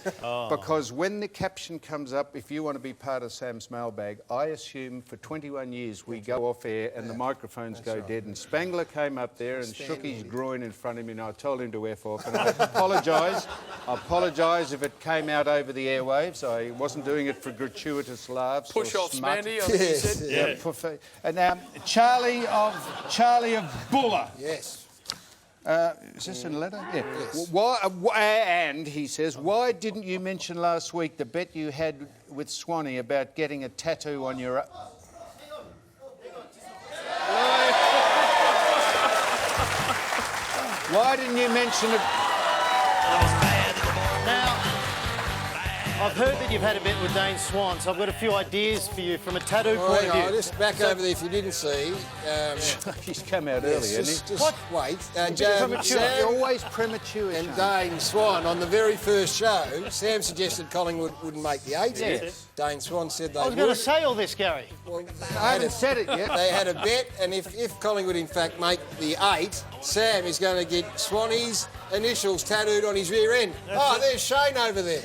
Because when the caption comes up, if you want to be part of Sam's Mailbag, I assume for 21 years we go off air and the microphones go dead. And Spangler came up there and shook his groin in front of me, and I told him to F off. And I apologise. I apologise if it came out over the airwaves. I wasn't doing it for gratuitous laughs. Push off, smut. Spandy, I think you said. And now, Charlie of Buller. Yes. Is this in a letter? Yeah. Yes. And he says, why didn't you mention last week the bet you had with Swanee about getting a tattoo on your... Why didn't you mention it? Now, I've heard that you've had a bet with Dane Swan, so I've got a few ideas for you from a tattoo point of view. Just back over there, if you didn't see. He's come out early, hasn't he? Just wait. You're always premature. And Dane Swan, on the very first show, Sam suggested Collingwood wouldn't make the 8. Yes. Dane Swan said they would. I was going to say all this, Gary. Well, I haven't said it yet. They had a bet, and if Collingwood, in fact, make the 8, Sam is going to get Swanee's initials tattooed on his rear end. There's Shane over there.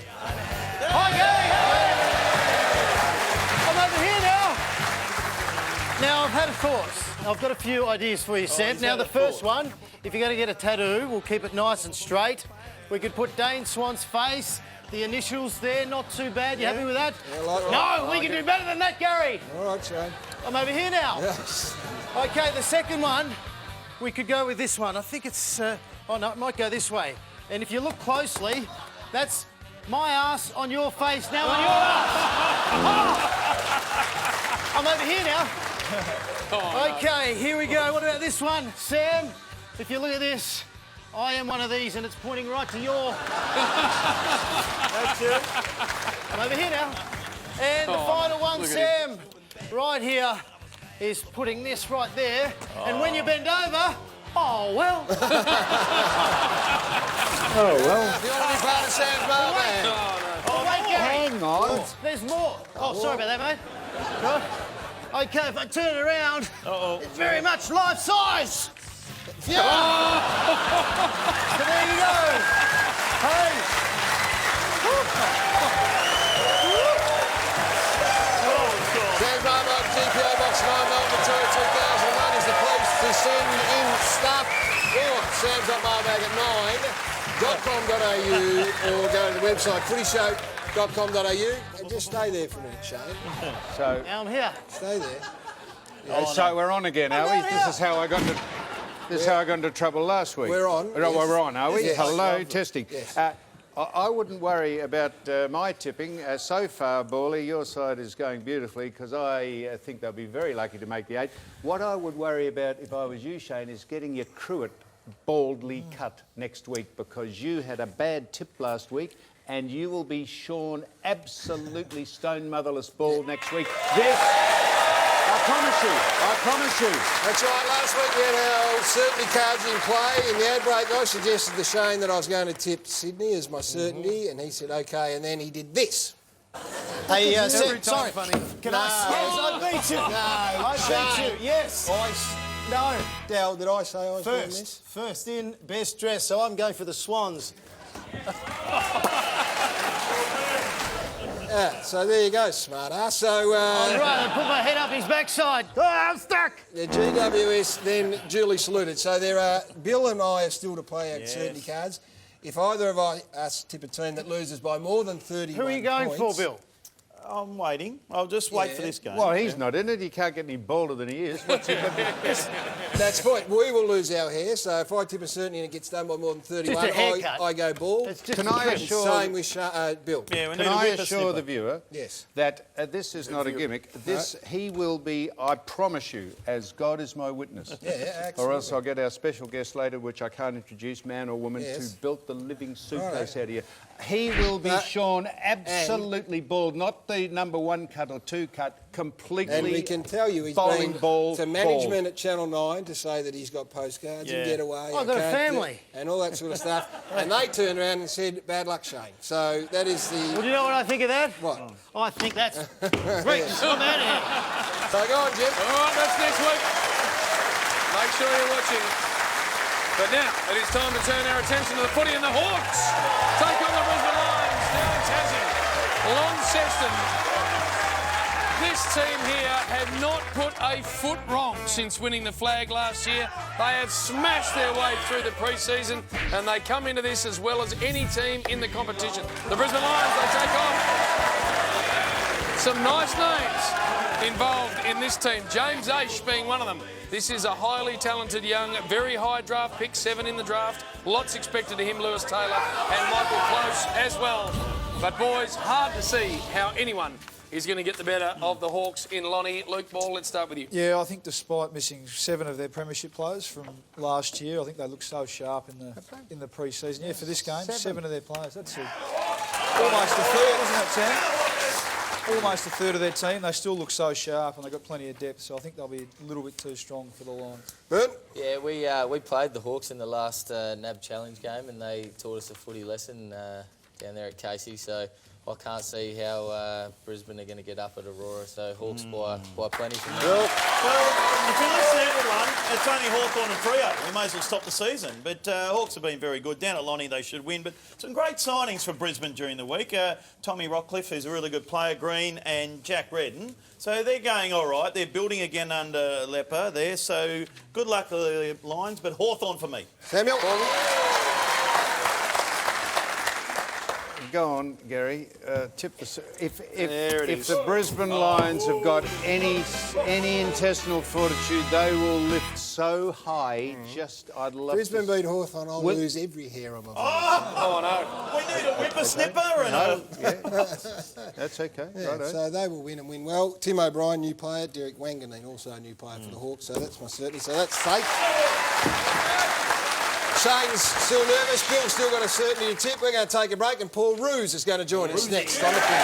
Hi, Gary. I'm over here now. Now, I've had a thought. I've got a few ideas for you, Sam. Now, the first one, if you're going to get a tattoo, we'll keep it nice and straight. We could put Dane Swan's face, the initials there, not too bad. You happy with that? No, we can do better than that, Gary. All right, Shane. I'm over here now. Yes. OK, the second one, we could go with this one. I think it's... oh, no, it might go this way. And if you look closely, that's my ass on your face, now on your ass. I'm over here now. OK, here we go. What about this one? Sam, if you look at this, I am one of these and it's pointing right to your... That's it. I'm over here now. And the final one, Sam, right here, is putting this right there. And when you bend over, oh, well. Oh, well. If you want to be part of Sam's Mailbag. Hang hang on. There's more. Oh, sorry about that, mate. Right. Okay, if I turn it around, it's very much life size. Yeah. So there you go. Hey. Sam's Marmot, GPO Box 9, Melbourne, Victoria 2001 is the place to send in stuff. Or sam's.mailbag@9.com.au or go to the website footyshow.com.au and just stay there for a minute, Shane. So, Now I'm here. Stay there. so we're on again, are we? This is how I got into. This is how I got into trouble last week. We're on. Oh, we're on, are we? Yes. Hello, testing. Yes. I wouldn't worry about my tipping. So far, Bawley, your side is going beautifully because I think they'll be very lucky to make the 8. What I would worry about if I was you, Shane, is getting your cruet baldly cut next week because you had a bad tip last week and you will be shorn absolutely stone motherless bald next week. This... I promise you. That's right, last week we had our certainty cards in play. In the ad break, I suggested to Shane that I was going to tip Sydney as my certainty, and he said OK, and then he did this. Hey, sorry. Funny. Can I beat you. No, I beat you. Yes. No. Dal, did I say I was doing this? First in, best dress. So I'm going for the Swans. Yeah, so there you go, smart ass. So, I'd rather put my head up his backside. Oh, I'm stuck. The GWS then duly saluted. So there are... Bill and I are still to play our certainty cards. If either of us tip a team that loses by more than 31 Who are you going points, for, Bill? I'm waiting. I'll just wait for this game. Well, he's not in it. He can't get any bolder than he is. What's he got to do? That's the point. We will lose our hair. So if I tip a certainty and it gets done by more than 31, Just a haircut. I go bald. Can I assure... Same with Bill. Yeah, Can I assure the viewer that this is not a gimmick? He will be, I promise you, as God is my witness. Yeah, absolutely. Or else I'll get our special guest later, which I can't introduce, man or woman, who built the living suitcase out of you. He will be shorn absolutely bald, not the number 1 cut or 2 cut, completely. And we can tell you he's bowling been ball to management at Channel 9 to say that he's got postcards and get away. I've got a family. And all that sort of stuff. And they turned around and said, bad luck, Shane. So that is the... Well, do you know what I think of that? What? I think that's... Great. I'm out of here. So go on, Jim. All right, that's next week. Make sure you're watching. But now, it is time to turn our attention to the footy and the Hawks. Take on the Brisbane Lions down in Tassie. Launceston. This team here have not put a foot wrong since winning the flag last year. They have smashed their way through the pre-season and they come into this as well as any team in the competition. The Brisbane Lions, they take on some nice names involved in this team. James Aish being one of them. This is a highly talented young, very high draft pick, 7 in the draft. Lots expected of him, Lewis Taylor and Michael Close as well. But boys, hard to see how anyone is going to get the better of the Hawks in Lonnie. Luke Ball, let's start with you. Yeah, I think despite missing 7 of their premiership players from last year, I think they look so sharp in the pre-season. Yeah, for this game, 7 of their players. That's almost a third, isn't it, Sam? Almost a third of their team. They still look so sharp and they've got plenty of depth, so I think they'll be a little bit too strong for the Lions. Bert? Yeah, we played the Hawks in the last NAB Challenge game and they taught us a footy lesson down there at Casey, so I can't see how Brisbane are going to get up at Aurora, so Hawks by plenty from there. Well, if you listen to everyone, it's only Hawthorn and Freo. We may as well stop the season. But Hawks have been very good. Down at Lonnie, they should win. But some great signings for Brisbane during the week. Tommy Rockcliffe, who's a really good player, Green, and Jack Redden. So they're going all right. They're building again under Leper there. So good luck to the Lions, but Hawthorn for me. Samuel? Go on, Gary. If the Brisbane Lions have got any intestinal fortitude, they will lift so high. I'd love Brisbane to... beat Hawthorn, I'll lose every hair on my body. Oh, no. We need a whippersnipper and That's okay. Yeah, Righto. so they will win and win well. Tim O'Brien, new player. Derek Wanganeen, also a new player for the Hawks. So that's my certainty. So that's safe. Shane's still nervous. Bill's still got a certainty to tip. We're going to take a break and Paul Roos is going to join us next on the Footy Show.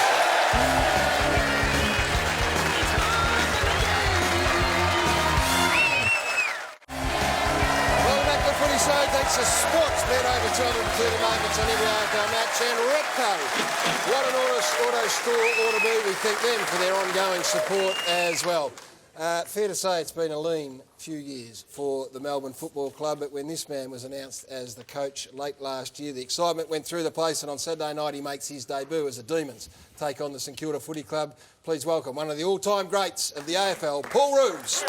Welcome back to the Footy Show. Thanks to Sports Bet over 230 markets on every AFL match. And Repco, what an auto store ought to be. We thank them for their ongoing support as well. Fair to say it's been a lean few years for the Melbourne Football Club, but when this man was announced as the coach late last year, the excitement went through the place, and on Saturday night he makes his debut as the Demons take on the St Kilda Footy Club. Please welcome one of the all-time greats of the AFL, Paul Roos.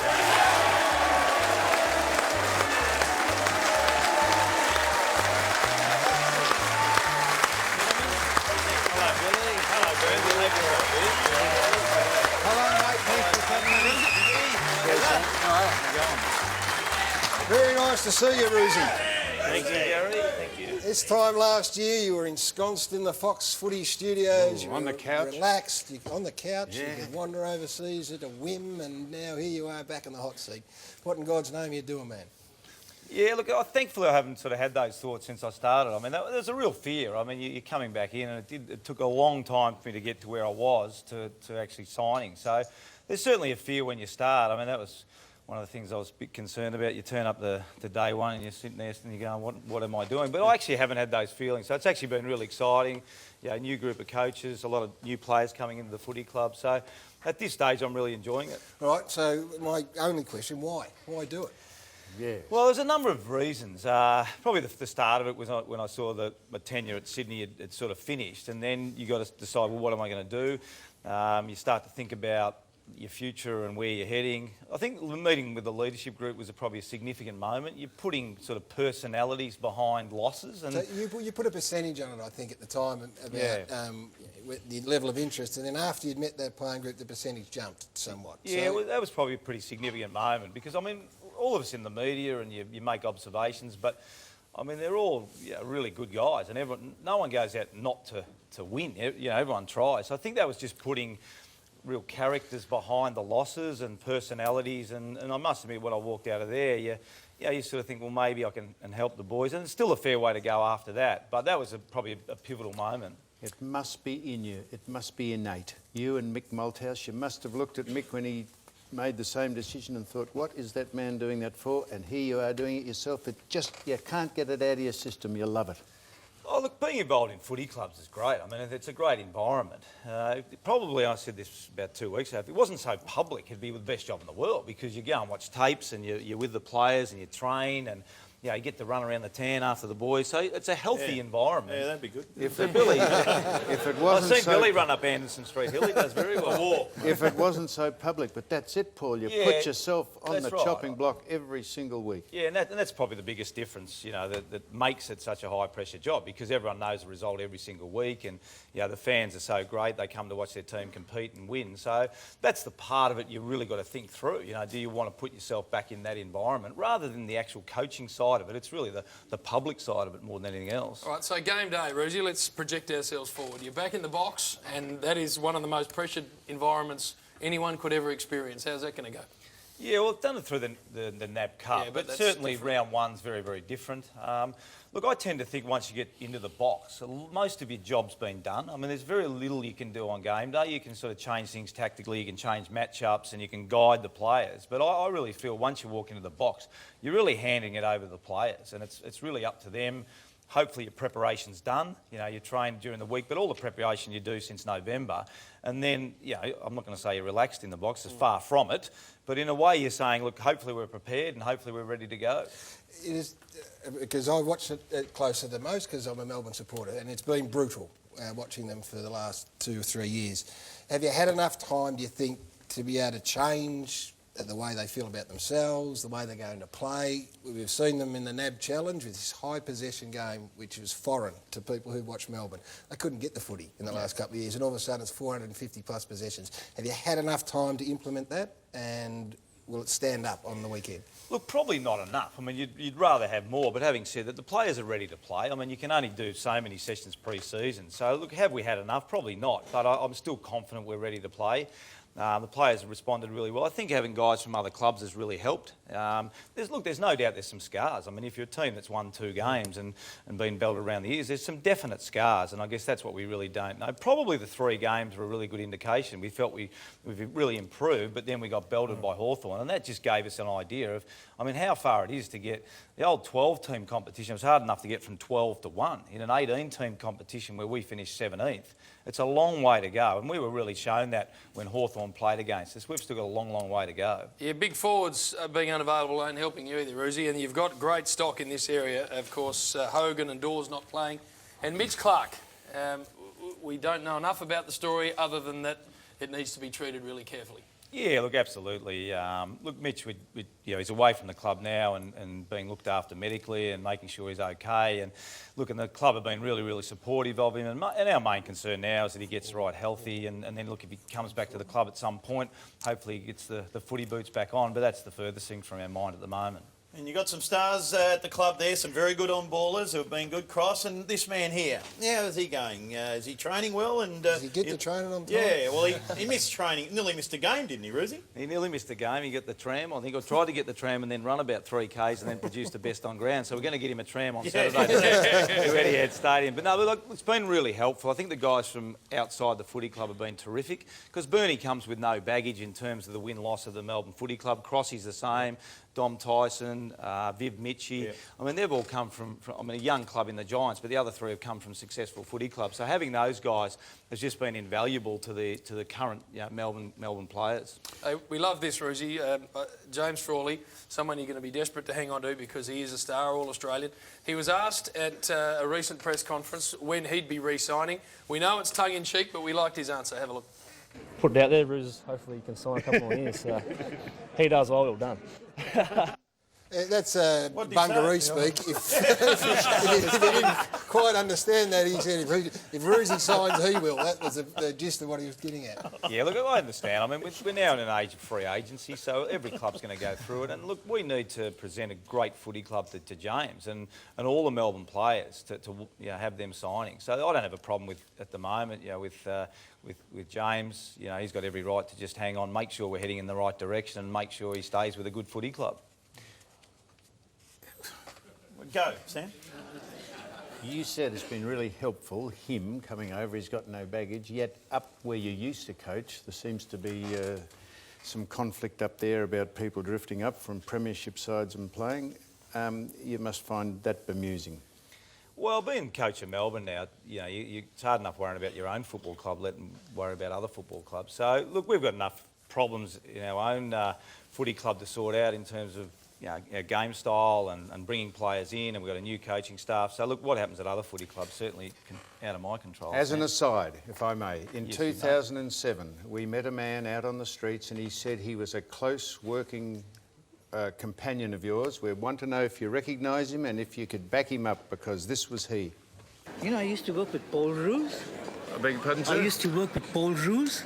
Very nice to see you, Roosie. Thank you, Gary. Thank you. This time last year, you were ensconced in the Fox Footy studios. Ooh, on the couch. Relaxed, on the couch. Yeah. You could wander overseas at a whim, and now here you are back in the hot seat. What in God's name are you doing, man? Yeah, look, thankfully I haven't sort of had those thoughts since I started. I mean, there's a real fear. I mean, you're coming back in, and it took a long time for me to get to where I was to actually signing. So there's certainly a fear when you start. I mean, that was one of the things I was a bit concerned about. You turn up the day one and you're sitting there and you're going, what am I doing? But I actually haven't had those feelings. So it's actually been really exciting. You know, a new group of coaches, a lot of new players coming into the footy club. So at this stage, I'm really enjoying it. All right, so my only question, why? Why do it? Yeah. Well, there's a number of reasons. Probably the start of it was when I saw that my tenure at Sydney had sort of finished, and then you got to decide, well, what am I going to do? You start to think about your future and where you're heading. I think the meeting with the leadership group was probably a significant moment. You're putting sort of personalities behind losses. And so you put a percentage on it, I think, at the time about the level of interest, and then after you'd met that playing group, the percentage jumped somewhat. Yeah, well, that was probably a pretty significant moment because, I mean, all of us in the media and you make observations, but I mean, they're all really good guys, and no one goes out not to win. You know, everyone tries. So I think that was just putting real characters behind the losses and personalities, and I must admit, when I walked out of there, you sort of think, well, maybe I can help the boys, and it's still a fair way to go after that. But that was probably a pivotal moment. It must be in you. It must be innate. You and Mick Malthouse, you must have looked at Mick when he made the same decision and thought, what is that man doing that for? And here you are doing it yourself. It just, you can't get it out of your system. You love it. Oh, look, being involved in footy clubs is great. I mean, it's a great environment. Probably, I said this about 2 weeks ago, if it wasn't so public, it'd be the best job in the world because you go and watch tapes and you're with the players and you train and you get to run around the tan after the boys. So it's a healthy environment. Yeah, that'd be good. If it wasn't I've seen Billy run up Anderson Street Hill. He does very well. If it wasn't so public, but that's it, Paul. You put yourself on the chopping block every single week. Yeah, and that's probably the biggest difference, that makes it such a high-pressure job because everyone knows the result every single week and, the fans are so great. They come to watch their team compete and win. So that's the part of it you really got to think through. Do you want to put yourself back in that environment rather than the actual coaching side of it? It's really the public side of it more than anything else. All right, so game day, Rosie, let's project ourselves forward. You're back in the box, and that is one of the most pressured environments anyone could ever experience. How's that going to go? Yeah, well, I've done it through the NAB Cup, but certainly different. round one's very, very different. Look, I tend to think once you get into the box, most of your job's been done. I mean, there's very little you can do on game day. You can sort of change things tactically, you can change matchups and you can guide the players. But I really feel once you walk into the box, you're really handing it over to the players and it's really up to them. Hopefully your preparation's done. You train during the week, but all the preparation you do since November. And then, I'm not going to say you're relaxed in the box, it's far from it. But in a way you're saying, look, hopefully we're prepared and hopefully we're ready to go. It is, because I watched it closer than most because I'm a Melbourne supporter, and it's been brutal watching them for the last 2 or 3 years. Have you had enough time, do you think, to be able to change the way they feel about themselves, the way they're going to play? We've seen them in the NAB Challenge with this high possession game, which was foreign to people who watch Melbourne. They couldn't get the footy in the last couple of years, and all of a sudden it's 450 plus possessions. Have you had enough time to implement that, and will it stand up on the weekend? Look, probably not enough. I mean, you'd rather have more, but having said that, the players are ready to play. I mean, you can only do so many sessions pre-season. So, look, have we had enough? Probably not, but I'm still confident we're ready to play. The players have responded really well. I think having guys from other clubs has really helped. There's no doubt there's some scars. I mean, if you're a team that's won 2 games and been belted around the ears, there's some definite scars, and I guess that's what we really don't know. Probably the 3 games were a really good indication. We felt we've really improved, but then we got belted by Hawthorn, and that just gave us an idea of, I mean, how far it is to get the old 12-team competition. It was hard enough to get from 12 to 1 in an 18-team competition where we finished 17th. It's a long way to go, and we were really shown that when Hawthorn played against us. We've still got a long, long way to go. Yeah, big forwards being unavailable ain't helping you either, Roosy, and you've got great stock in this area. Of course, Hogan and Dawes not playing. And Mitch Clark, we don't know enough about the story other than that it needs to be treated really carefully. Yeah, look, absolutely. Look, Mitch, he's away from the club now and being looked after medically and making sure he's okay. And look, and the club have been really, really supportive of him. And our main concern now is that he gets right healthy. And then, look, if he comes back to the club at some point, hopefully he gets the footy boots back on. But that's the furthest thing from our mind at the moment. And you've got some stars at the club there, some very good on-ballers who have been good cross. And this man here, how is he going? Is he training well? And does he get to training on time? Yeah, well, he missed training, nearly missed a game, didn't he, Roosy? He nearly missed a game. He got the tram. I think I tried to get the tram and then run about 3 Ks and then produced a best on ground. So we're going to get him a tram on Saturday to Etihad Stadium. But no, look, it's been really helpful. I think the guys from outside the footy club have been terrific because Bernie comes with no baggage in terms of the win-loss of the Melbourne Footy Club. Crossy's the same. Dom Tyson, Viv Mitchie. Yeah. I mean, they've all come from a young club in the Giants, but the other 3 have come from successful footy clubs. So having those guys has just been invaluable to the current Melbourne players. We love this, Roosy. James Frawley, someone you're going to be desperate to hang on to because he is a star, All-Australian. He was asked at a recent press conference when he'd be re-signing. We know it's tongue-in-cheek, but we liked his answer. Have a look. Put it out there, Roos. Hopefully he can sign a couple more years. So he does well done. That's bungaroo speak. If he didn't quite understand that, he said if Roosy signs, he will. That was the gist of what he was getting at. Yeah, look, I understand. I mean, we're now in an age of free agency, so every club's going to go through it. And look, we need to present a great footy club to James and all the Melbourne players to have them signing. So I don't have a problem with at the moment, with James. He's got every right to just hang on, make sure we're heading in the right direction, and make sure he stays with a good footy club. Go, Sam. You said it's been really helpful, him coming over. He's got no baggage, yet up where you used to coach, there seems to be some conflict up there about people drifting up from premiership sides and playing. You must find that bemusing. Well, being coach of Melbourne now, it's hard enough worrying about your own football club, let them worry about other football clubs. So, look, we've got enough problems in our own footy club to sort out in terms of our game style and bringing players in, and we've got a new coaching staff. So, look, what happens at other footy clubs certainly out of my control. As an aside, if I may, in 2007, we met a man out on the streets and he said he was a close working companion of yours. We want to know if you recognise him and if you could back him up, because this was he. I used to work with Paul Roos. I beg your pardon, sir? I used to work with Paul Roos.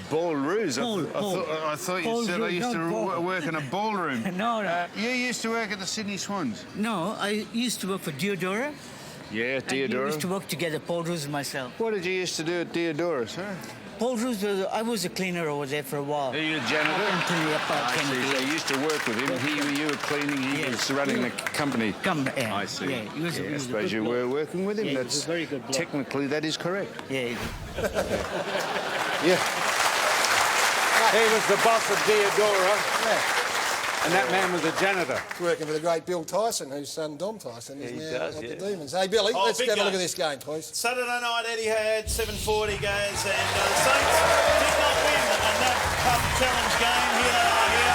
Ball Roos? Paul. I thought you said I used to work in a ballroom. No. You used to work at the Sydney Swans? No, I used to work for Deodora. Yeah, Deodora. We used to work together, Paul Roos and myself. What did you used to do at Deodora, sir? Paul Roos, I was a cleaner over there for a while. Are you a janitor? I see. So you used to work with him. You were cleaning, he was running the company. Yeah. I see. Yeah, he was I suppose you were working with him. Yeah, That's he was a very good bloke. Technically, that is correct. Yeah. Yeah. He was the boss of Deodora. Yeah. And that man was a janitor. Working for the great Bill Tyson, whose son Dom Tyson is now at the Demons. Hey, Billy, Oh, let's big have a look game. at this game, please. Saturday night, Etihad, 7:40 goes, and the Saints did not win a NAB Cup Challenge game. Here they are here.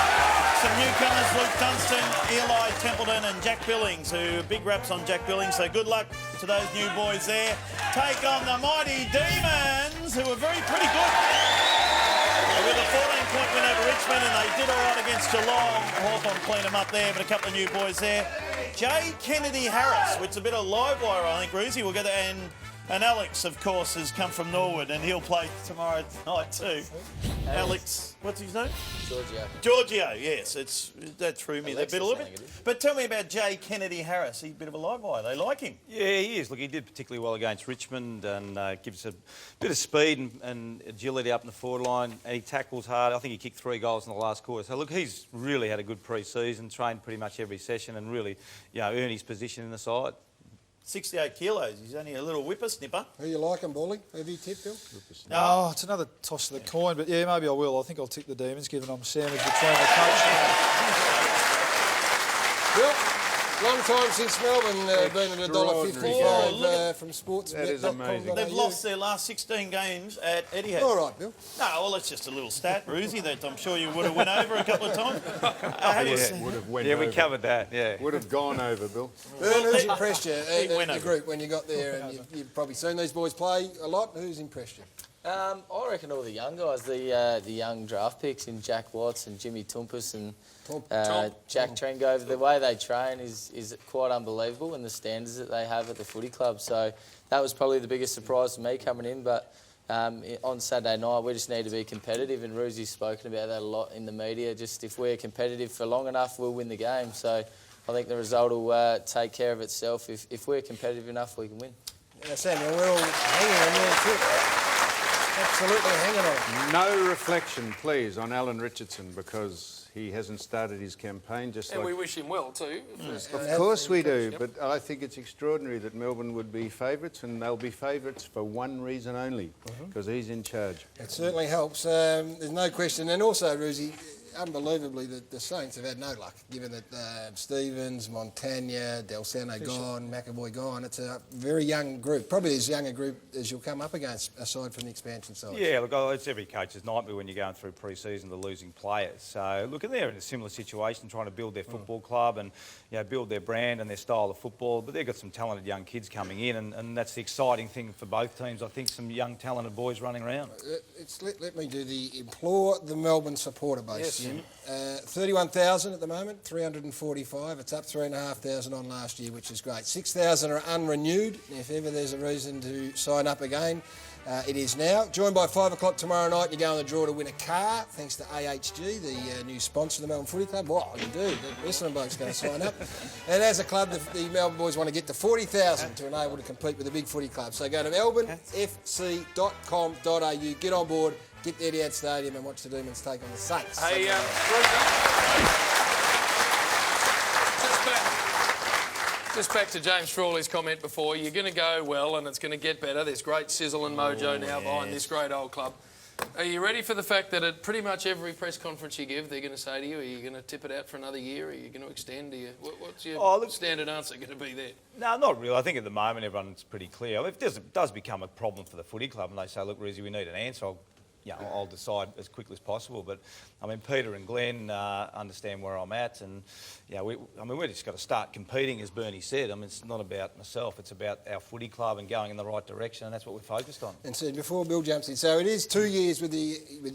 Some newcomers, Luke Dustin, Eli Templeton and Jack Billings, who big raps on Jack Billings, so good luck to those new boys there. Take on the mighty Demons, who are very pretty good. With a 14-point win over Richmond, and they did all right against Geelong. Hawthorn cleaned them up there, but a couple of new boys there. Jay Kennedy Harris, which is a bit of live wire, I think, Roosy. We'll get that. And And Alex, of course, has come from Norwood and he'll play tomorrow night too. Alex, what's his name? Giorgio, yes. That threw me a bit a little bit. But tell me about Jay Kennedy Harris. He's a bit of a live wire. They like him. Yeah, he is. Look, he did particularly well against Richmond and gives a bit of speed and agility up in the forward line. And he tackles hard. I think he kicked 3 goals in the last quarter. So, look, he's really had a good pre-season, trained pretty much every session and really, earned his position in the side. 68 kilos. He's only a little whippersnipper. Who you like him, Bully? Who have you tipped, Bill? Oh, it's another toss of the coin, but yeah, maybe I will. I think I'll tip the Demons, given I'm sandwiched between the coach and Bill, long time since Melbourne been at $1.55 from sports. That is amazing. They've lost their last 16 games at Etihad. All right, Bill. No, well, that's just a little stat, Roosy, that I'm sure you would have went over a couple of times. Would have went over. We covered that, yeah. Would have gone over, Bill. Bern, who's impressed you in the group when you got there? And you've probably seen these boys play a lot. Who's impressed you? I reckon all the young guys, the young draft picks in Jack Watts and Jimmy Tumpus and Jack Trengove, the way they train is quite unbelievable, and the standards that they have at the footy club. So that was probably the biggest surprise to me coming in. But on Saturday night, we just need to be competitive, and Roosie's spoken about that a lot in the media. Just if we're competitive for long enough, we'll win the game. So I think the result will take care of itself. If we're competitive enough, we can win. Yeah, Samuel, we're all hanging on your tip. Absolutely hanging on. No reflection, please, on Alan Richardson, because he hasn't started his campaign. And we wish him well too. Of course we do, but I think it's extraordinary that Melbourne would be favourites, and they'll be favourites for one reason only, because he's in charge. It certainly helps. There's no question. And also, Rosie, unbelievably, the Saints have had no luck, given that Stevens, Montagna, Del Sano gone, McAvoy gone. It's a very young group, probably as young a group as you'll come up against, aside from the expansion side. Yeah, look, it's every coach's nightmare when you're going through pre-season, the losing players. So, look, they're in a similar situation, trying to build their football club and build their brand and their style of football. But they've got some talented young kids coming in, and that's the exciting thing for both teams. I think some young, talented boys running around. Let me do the implore the Melbourne supporter base. Yes. 31,000 at the moment, 345. It's up 3,500 on last year, which is great. 6,000 are unrenewed. If ever there's a reason to sign up again, it is now. Joined by 5 o'clock tomorrow night. You go on the draw to win a car, thanks to AHG, the new sponsor of the Melbourne Footy Club. What you do, the Western bloke's going to sign up. And as a club, the Melbourne boys want to get to 40,000 to enable to compete with the big footy club. So go to melbournefc.com.au, get on board, get there to Etihad Stadium and watch the Demons take on the Saints. Hey, just back to James Frawley's comment before, you're going to go well and it's going to get better. There's great sizzle and mojo now behind this great old club. Are you ready for the fact that at pretty much every press conference you give, they're going to say to you, are you going to tip it out for another year? Are you going to extend? What's your standard answer going to be there? No, not really. I think at the moment everyone's pretty clear. If it does become a problem for the footy club and they say, look, Rizzy, we need an answer, I'll decide as quickly as possible. But, I mean, Peter and Glenn understand where I'm at. And, we've just got to start competing, as Bernie said. I mean, it's not about myself. It's about our footy club and going in the right direction, and that's what we're focused on. And so before Bill jumps in, so it is 2 years with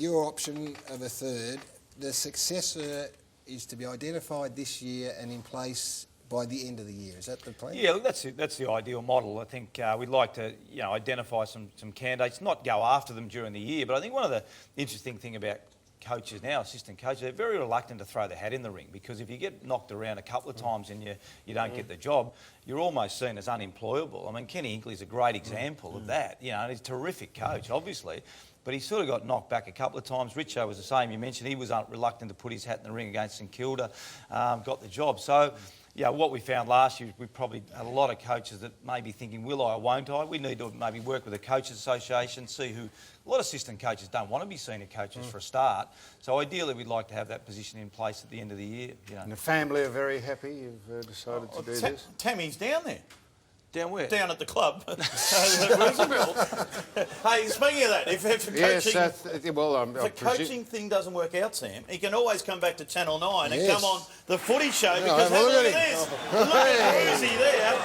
your option of a third. The successor is to be identified this year and in place by the end of the year. Is that the plan? Yeah, look, that's the ideal model. I think we'd like to, identify some candidates, not go after them during the year. But I think one of the interesting thing about coaches now, assistant coaches, they're very reluctant to throw their hat in the ring, because if you get knocked around a couple of times and you don't get the job, you're almost seen as unemployable. I mean, Kenny Hinkley's a great example of that. And he's a terrific coach, obviously. But he sort of got knocked back a couple of times. Richo was the same. You mentioned he was reluctant to put his hat in the ring against St Kilda, got the job. So, what we found last year, we probably had a lot of coaches that may be thinking, will I or won't I? We need to maybe work with the Coaches Association, see who... A lot of assistant coaches don't want to be senior coaches for a start. So ideally, we'd like to have that position in place at the end of the year. And the family are very happy you've decided to do this? Tammy's down there. Down where? Down at the club. Hey, speaking of that, if the coaching thing doesn't work out, Sam, he can always come back to Channel 9 and come on the Footy Show, because look at this. Look at Rosie there.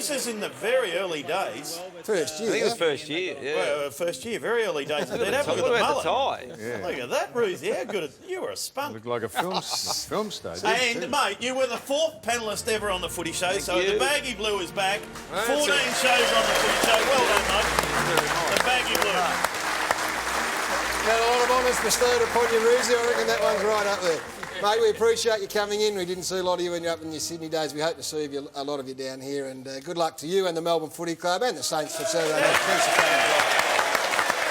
this is in the very early days. First year. I think it was first year, yeah. First year, very early days. Look at the tie. Yeah. Look at that, Roos. How good you were a spunk. Looked like a film star. And, mate, you were the 4th panellist ever on the Footy Show, so the baggy blue is back. 14 shows on the Footy Show. Well done, mate. The baggy blue. Had a lot of honours bestowed upon you, Roosie. I reckon that one's right up there. Mate, we appreciate you coming in. We didn't see a lot of you when you're up in your Sydney days. We hope to see a lot of you down here. And good luck to you and the Melbourne Footy Club and the Saints for Saturday night. Thanks for coming.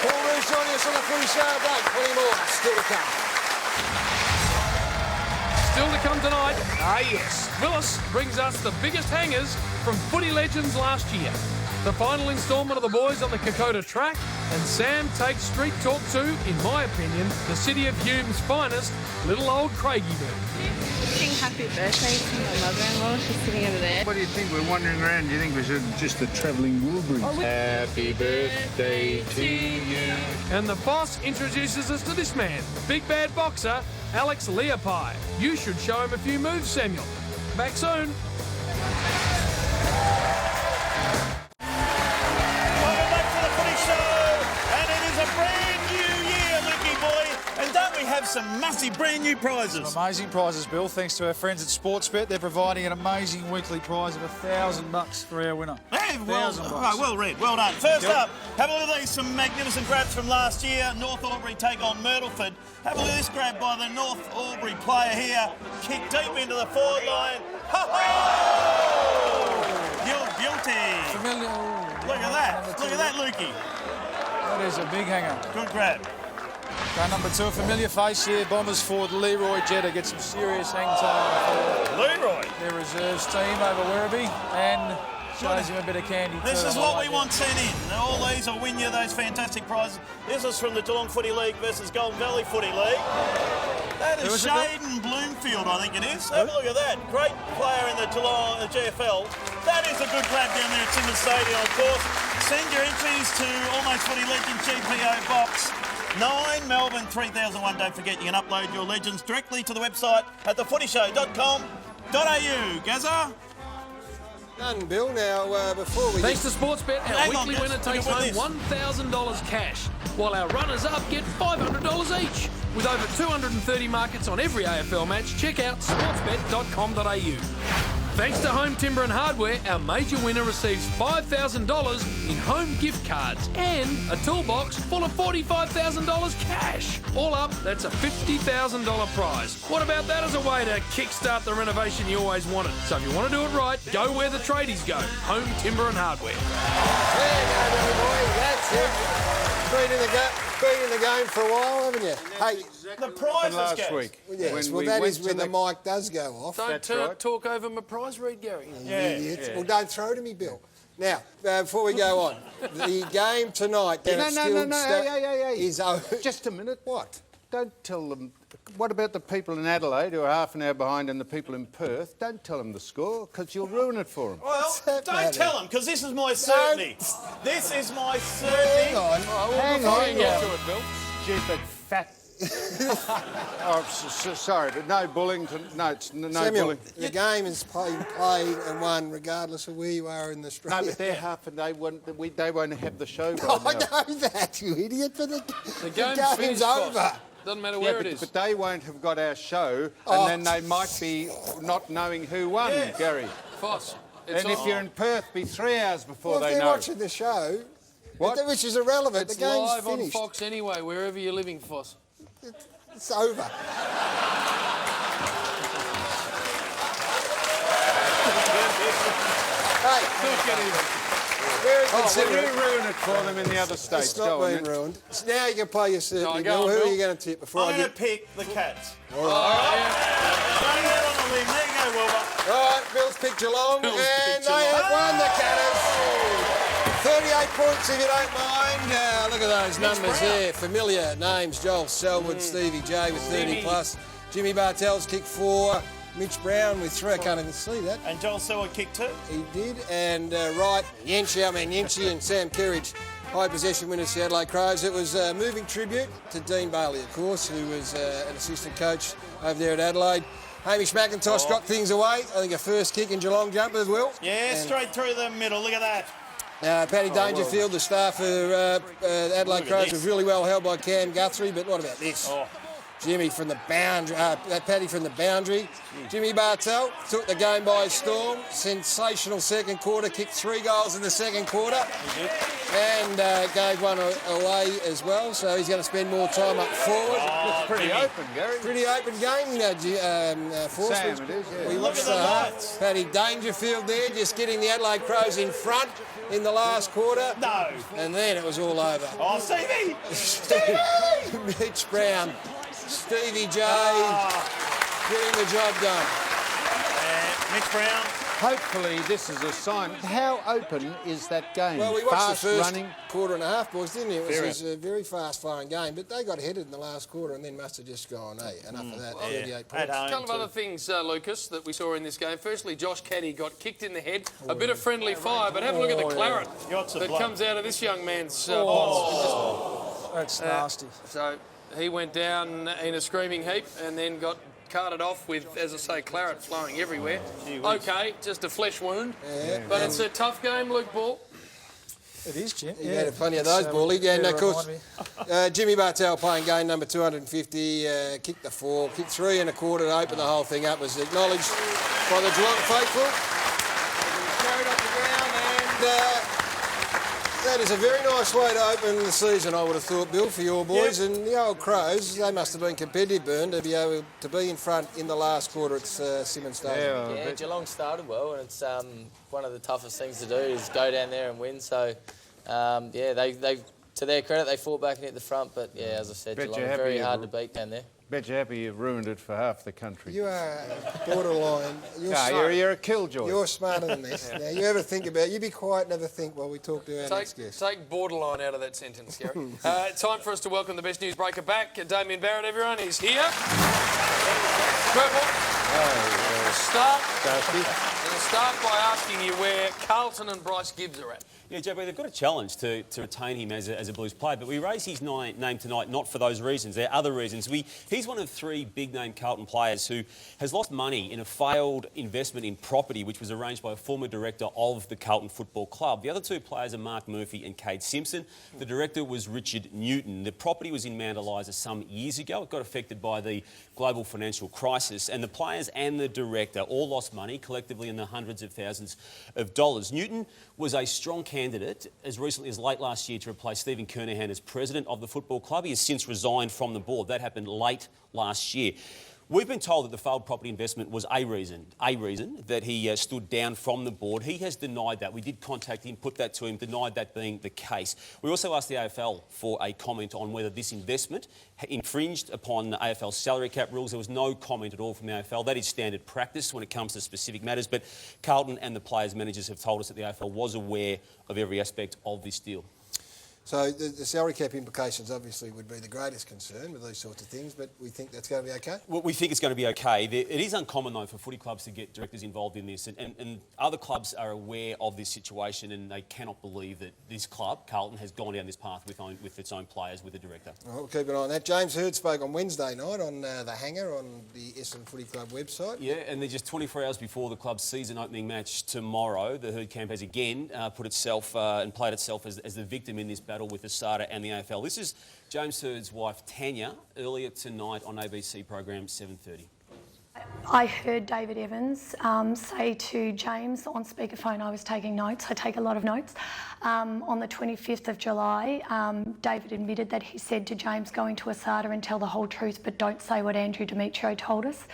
Paul Roos joining us on the Footy Show. Doug, plenty more still to come. Still to come tonight. Yes. Willis brings us the biggest hangers from footy legends last year. The final instalment of the boys on the Kokoda track, and Sam takes street talk to, in my opinion, the city of Hume's finest, little old Craigie Bird. Sing happy birthday to my mother-in-law. She's sitting over there. What do you think? We're wandering around. Do you think we should just a travelling Woolbury? Happy birthday to you. And the boss introduces us to this man, big bad boxer, Alex Leopai. You should show him a few moves, Samuel. Back soon. Have some massive brand new prizes. Some amazing prizes, Bill. Thanks to our friends at Sportsbet, they're providing an amazing weekly prize of $1,000 for our winner. Hey, well read, well done. First up, have a look at these, some magnificent grabs from last year. North Albury take on Myrtleford. Have a look at this grab by the North Albury player here. Kick deep into the forward line. You're guilty. Familiar. Look at that. Look at that, Lukey. That is a big hanger. Good grab. Okay, number 2, a familiar face here. Bombers forward Leroy Jetta gets some serious hang time. Leroy. Their reserves team over Werribee and shows him a bit of candy too. This is what we want sent in. All these will win you those fantastic prizes. This is from the Geelong Footy League versus Golden Valley Footy League. That is Shaden Bloomfield, I think it is. Have a look at that. Great player in the Geelong GFL. That is a good grab down there at Timbers Stadium, of course. Send your entries to Almost Footy Legend GPO Box 9 Melbourne 3001. Don't forget you can upload your legends directly to the website at thefootyshow.com.au. Gazza? Done, Bill. Now, before we... Thanks to Sportsbet, our weekly winner takes home $1,000 cash, while our runners-up get $500 each. With over 230 markets on every AFL match, check out sportsbet.com.au. Thanks to Home Timber and Hardware, our major winner receives $5,000 in home gift cards and a toolbox full of $45,000 cash. All up, that's a $50,000 prize. What about that as a way to kickstart the renovation you always wanted? So if you want to do it right, go where the tradies go. Home Timber and Hardware. There you go, Billy boy. That's it. Been in the game for a while, haven't you? Hey, the prize last week. Yes, well, that is when the mic does go off. Don't talk over my prize read, Gary. Yeah. Well, don't throw to me, Bill. Now, before we go on, the game tonight No. is over. Just a minute. What? Don't tell them. What about the people in Adelaide who are half an hour behind and the people in Perth? Don't tell them the score, because you'll ruin it for them. Well, don't tell them, because this is my certainty. This is my certainty. Hang on. Hang on. To it, Bill. Stupid fat. Oh, sorry, but no bullying. No, it's no Samuel, bullying. the game is played and won regardless of where you are in the street. No, but they're half and they won't have the show by I now. know that, you idiot, but the game's game's finished, over. Doesn't matter where it is. But they won't have got our show, and then they might be not knowing who won, Gary. Foss. And if you're in Perth, be 3 hours before Well, if they they're know. watching the show, What? which is irrelevant, It's the game's live finished. on Fox anyway, wherever you're living, Foss. It's over. Hey, very considerate. You ruin it for them in the other states. It's not been ruined. So now you can play your certainty. Bill. Who are you going to tip before I'm I going get... to pick the Cats. All right. Going out on a limb. There you go, Wilbur. All right, Bill's picked Geelong, and they have won the Cannons. 38 points, if you don't mind. Look at those numbers there. Familiar names: Joel Selwood, Stevie J with 30 plus. Jimmy Bartels kicked 4. Mitch Brown with 3. I can't even see that. And Joel Selwood kicked 2. He did. And right, Yenshi and Sam Kerridge high possession winners, the Adelaide Crows. It was a moving tribute to Dean Bailey, of course, who was an assistant coach over there at Adelaide. Hamish McIntosh got things away. I think a first kick in Geelong jumper as well. Yeah, straight through the middle. Look at that. Paddy Dangerfield, the staff for Adelaide Crows, was really well held by Cam Guthrie, but what about this? Jimmy from the boundary, Paddy from the boundary. Jimmy Bartell took the game by storm. Sensational second quarter, kicked 3 goals in the second quarter. And gave one away as well, so he's going to spend more time up forward. Looks pretty open, Gary. Pretty open game, Force. Sam, it is, yeah. We watched Paddy Dangerfield there, just getting the Adelaide Crows in front in the last quarter. No. And then it was all over. Oh, Stevie! Mitch Brown. Stevie J getting the job done. Mitch Brown. Hopefully this is a sign. How open is that game? Well, we watched fast the first running. quarter and a half, boys, didn't you? It was a very fast-firing game, but they got headed in the last quarter and then must have just gone, hey, enough of that, 38 points. A couple of other things, Lucas, that we saw in this game. Firstly, Josh Caddy got kicked in the head. A bit of friendly fire, but have a look at the claret that comes out of this young man's box. That's nasty. So he went down in a screaming heap and then got carted off with, as I say, claret flowing everywhere. Okay, just a flesh wound. But it's a tough game, Luke Ball. It is, Jim. He had plenty of those, Bally. Yeah, and of course, Jimmy Bartell playing game number 250, kicked the 4, kicked 3 1/4 to open the whole thing up, was acknowledged by the Geelong faithful. Carried up the ground, and that is a very nice way to open the season, I would have thought, Bill, for your boys. And the old Crows, they must have been competitive, Burn, to be able to be in front in the last quarter at Simmons Stadium. Yeah, Geelong started well, and it's one of the toughest things to do is go down there and win. So, they to their credit, they fought back and hit the front. But, yeah, as I said, Geelong very hard to beat down there. Bet you're happy you've ruined it for half the country. You are borderline. You're a killjoy. You're smarter than this. Now, you ever think about it? You be quiet and ever think while we talk to our next guest. Take borderline out of that sentence, Gary. Time for us to welcome the best newsbreaker back. Damien Barrett, everyone, is here. Purple. Start by asking you where Carlton and Bryce Gibbs are at. Yeah, JB, they've got a challenge to retain him as a Blues player, but we raise his name tonight not for those reasons. There are other reasons. He's one of 3 big-name Carlton players who has lost money in a failed investment in property, which was arranged by a former director of the Carlton Football Club. The other 2 players are Mark Murphy and Cade Simpson. The director was Richard Newton. The property was in Mount Eliza some years ago. It got affected by the global financial crisis, and the players and the director all lost money, collectively in the hundreds of thousands of dollars. Newton was a strong candidate as recently as late last year to replace Stephen Kernahan as president of the football club. He has since resigned from the board. That happened late last year. We've been told that the failed property investment was a reason that he stood down from the board. He has denied that. We did contact him, put that to him, denied that being the case. We also asked the AFL for a comment on whether this investment infringed upon the AFL salary cap rules. There was no comment at all from the AFL. That is standard practice when it comes to specific matters, but Carlton and the players' managers have told us that the AFL was aware of every aspect of this deal. So the salary cap implications obviously would be the greatest concern with these sorts of things, but we think that's going to be okay? Well, we think it's going to be okay. It is uncommon, though, for footy clubs to get directors involved in this, and other clubs are aware of this situation, and they cannot believe that this club, Carlton, has gone down this path with its own players, with a director. Well, we'll keep an eye on that. James Hird spoke on Wednesday night on the Hangar on the Essendon Footy Club website. Yeah, and they're just 24 hours before the club's season opening match tomorrow. The Hird camp has again put itself and played itself as the victim in this battle with Asada and the AFL. This is James Hird's wife, Tanya, earlier tonight on ABC program 7:30. I heard David Evans say to James on speakerphone, I was taking notes, I take a lot of notes, on the 25th of July, David admitted that he said to James, go into Asada and tell the whole truth, but don't say what Andrew Demetrio told us.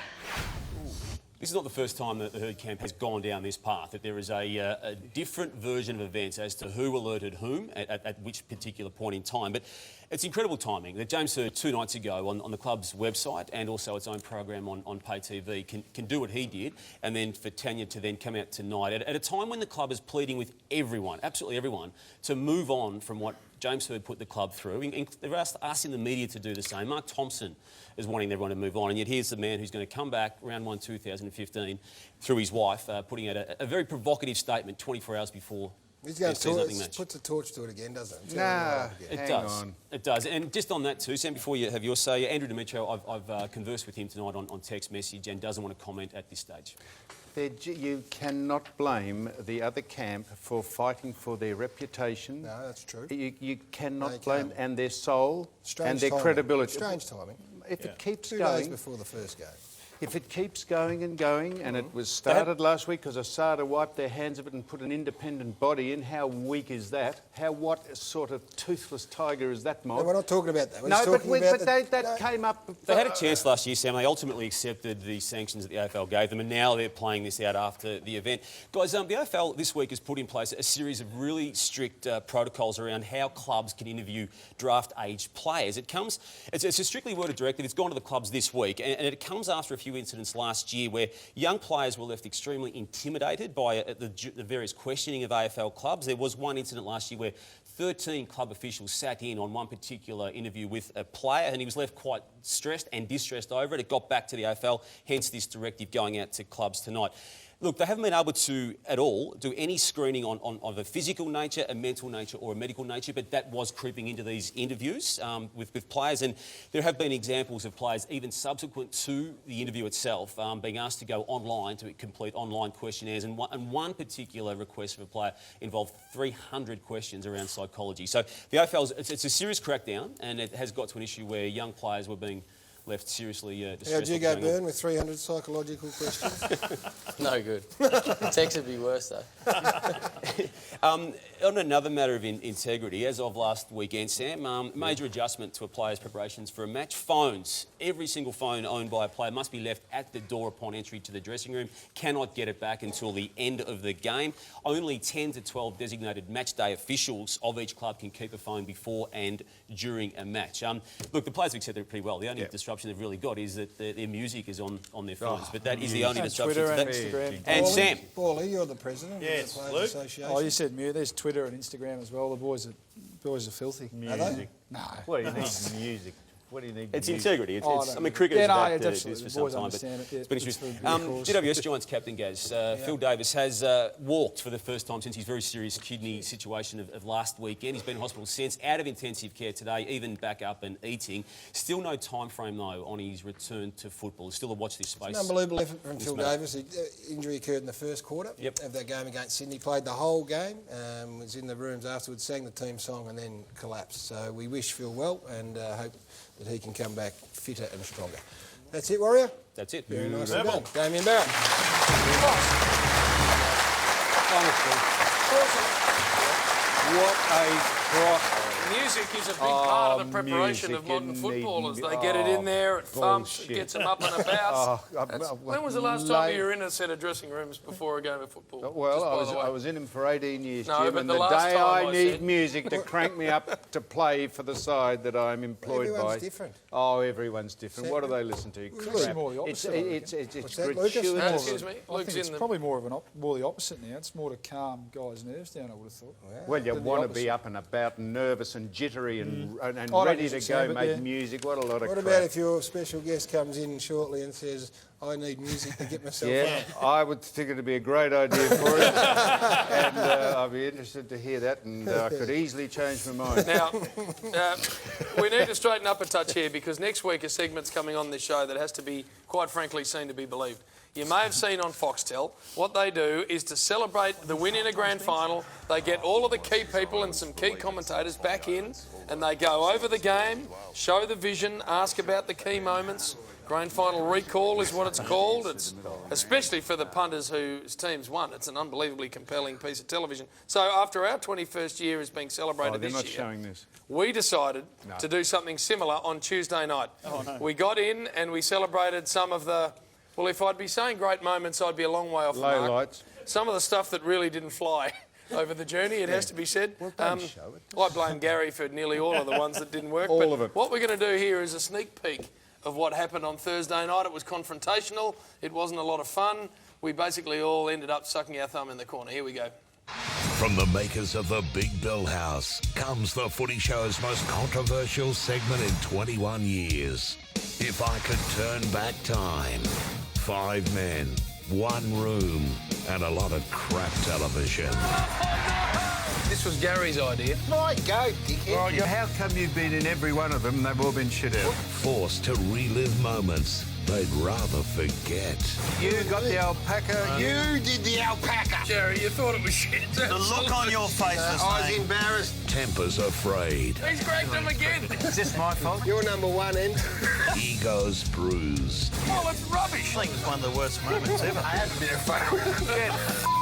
This is not the first time that the Hird camp has gone down this path, that there is a different version of events as to who alerted whom at which particular point in time. But it's incredible timing that James Hird 2 nights ago on the club's website and also its own program on pay TV can do what he did, and then for Tanya to then come out tonight at a time when the club is pleading with everyone, absolutely everyone, to move on from what James Hird put the club through. And they've asked us in the media to do the same. Mark Thompson is wanting everyone to move on, and yet here's the man who's going to come back round 1 2015 through his wife, putting out a very provocative statement 24 hours before He's going There's nothing match. puts a torch to it again, doesn't it? Nah, It hang does. on. It does. And just on that too, Sam, before you have your say, Andrew Demetrio, I've conversed with him tonight on text message and doesn't want to comment at this stage. You cannot blame the other camp for fighting for their reputation. No, that's true. You cannot No, you blame can't. and their soul Strange and their timing. credibility. Strange timing. If it keeps 2 going, days before the first game. if it keeps going and going, and it was started last week because Asada wiped their hands of it and put an independent body in, how weak is that? What sort of toothless tiger is that, Mike? No, we're not talking about that. We're No, just but, talking about that came up. They had a chance last year, Sam. They ultimately accepted the sanctions that the AFL gave them, and now they're playing this out after the event. Guys, the AFL this week has put in place a series of really strict protocols around how clubs can interview draft-age players. It's a strictly worded directive. It's gone to the clubs this week, and it comes after a few incidents last year where young players were left extremely intimidated by the various questioning of AFL clubs. There was one incident last year where 13 club officials sat in on one particular interview with a player and he was left quite stressed and distressed over it. It got back to the AFL, hence this directive going out to clubs tonight. Look, they haven't been able to, at all, do any screening of a physical nature, a mental nature or a medical nature, but that was creeping into these interviews with players. And there have been examples of players, even subsequent to the interview itself, being asked to go online to complete online questionnaires. And one particular request of a player involved 300 questions around psychology. So the AFL, it's a serious crackdown, and it has got to an issue where young players were being left seriously distressed. How'd you go, Byrne, with 300 psychological questions? No good. Text would be worse, though. On another matter of integrity, as of last weekend, Sam, major adjustment to a player's preparations for a match. Phones. Every single phone owned by a player must be left at the door upon entry to the dressing room. Cannot get it back until the end of the game. Only 10 to 12 designated match day officials of each club can keep a phone before and during a match. Look, the players have accepted it pretty well. The only disruption they've really got is that their music is on their phones, but that is the only disruption. Twitter and Instagram. And Sam. Bally, you're the president Yes, of the Players Luke. Association. Oh, you said mute. There's Twitter and Instagram as well. The boys are filthy. Music. No. What do you need music? What do you need? It's music? integrity. I mean, cricket is about this for The some boys time, but understand it. it's been issues. GWS Giants captain Gaz, Phil Davis has walked for the first time since his very serious kidney situation of last weekend. He's been in hospital since, out of intensive care today, even back up and eating. Still no time frame though on his return to football. Still a watch this space. It's an unbelievable effort from Phil Davis. Injury occurred in the first quarter of that game against Sydney. Played the whole game, was in the rooms afterwards, sang the team song and then collapsed. So we wish Phil well and hope that he can come back fitter and stronger. That's it, Warrior? That's it. Very nice and done. Damien Barrett. What a crock. Music is a big part of the preparation of modern footballers. They get it in there, it thumps, it gets them up and about. When was the last time you were in a set of dressing rooms before a game of football? Well, I was in them for 18 years, No, Jim, but and the the last day time I I need said- music to crank me up to play for the side that I'm employed Everyone's by. different. Oh, everyone's different. What do they listen to? It's Crap. more the opposite. It's that, Lucas? gratuitous. Excuse me, I Luke's think in it's the... probably more the opposite now. It's more to calm guys' nerves down, I would have thought. Well, you Than the want to be opposite. up and about, and nervous and jittery and don't ready use to it, go Sam, but make yeah. music. What a lot of What crap. about if your special guest comes in shortly and says, I need music to get myself Yeah, up? I would think it'd be a great idea for him, and I'd be interested to hear that, and I could easily change my mind. Now, we need to straighten up a touch here because next week a segment's coming on this show that has to be, quite frankly, seen to be believed. You may have seen on Foxtel, what they do is to celebrate the win in a grand final, they get all of the key people and some key commentators back in and they go over the game, show the vision, ask about the key moments. Grand final recall is what it's called. It's especially for the punters whose teams won. It's an unbelievably compelling piece of television. So after our 21st year is being celebrated They're this not year, showing this. we decided to do something similar on Tuesday night. We got in and we celebrated some of the, well, if I'd be saying great moments, I'd be a long way off the mark. Lowlights. Some of the stuff that really didn't fly over the journey, it has to be said. I blame Gary for nearly all of the ones that didn't work. All of it. What we're going to do here is a sneak peek of what happened on Thursday night. It was confrontational. It wasn't a lot of fun. We basically all ended up sucking our thumb in the corner. Here we go. From the makers of the Big Bill House comes the Footy Show's most controversial segment in 21 years. If I could turn back time, 5 men, 1 room, and a lot of crap television. This was Gary's idea. Right, go, dickhead. How come you've been in every one of them and they've all been shit out? Forced to relive moments they'd rather forget. You got the alpaca. You did the alpaca. Jerry, you thought it was shit. The look on your face this I was night. embarrassed. Tempers afraid. He's cracked him again. Is this my fault? You're number one, Ed. Egos bruised. Oh, it's rubbish. I think it was one of the worst moments ever. I had a bit of fun.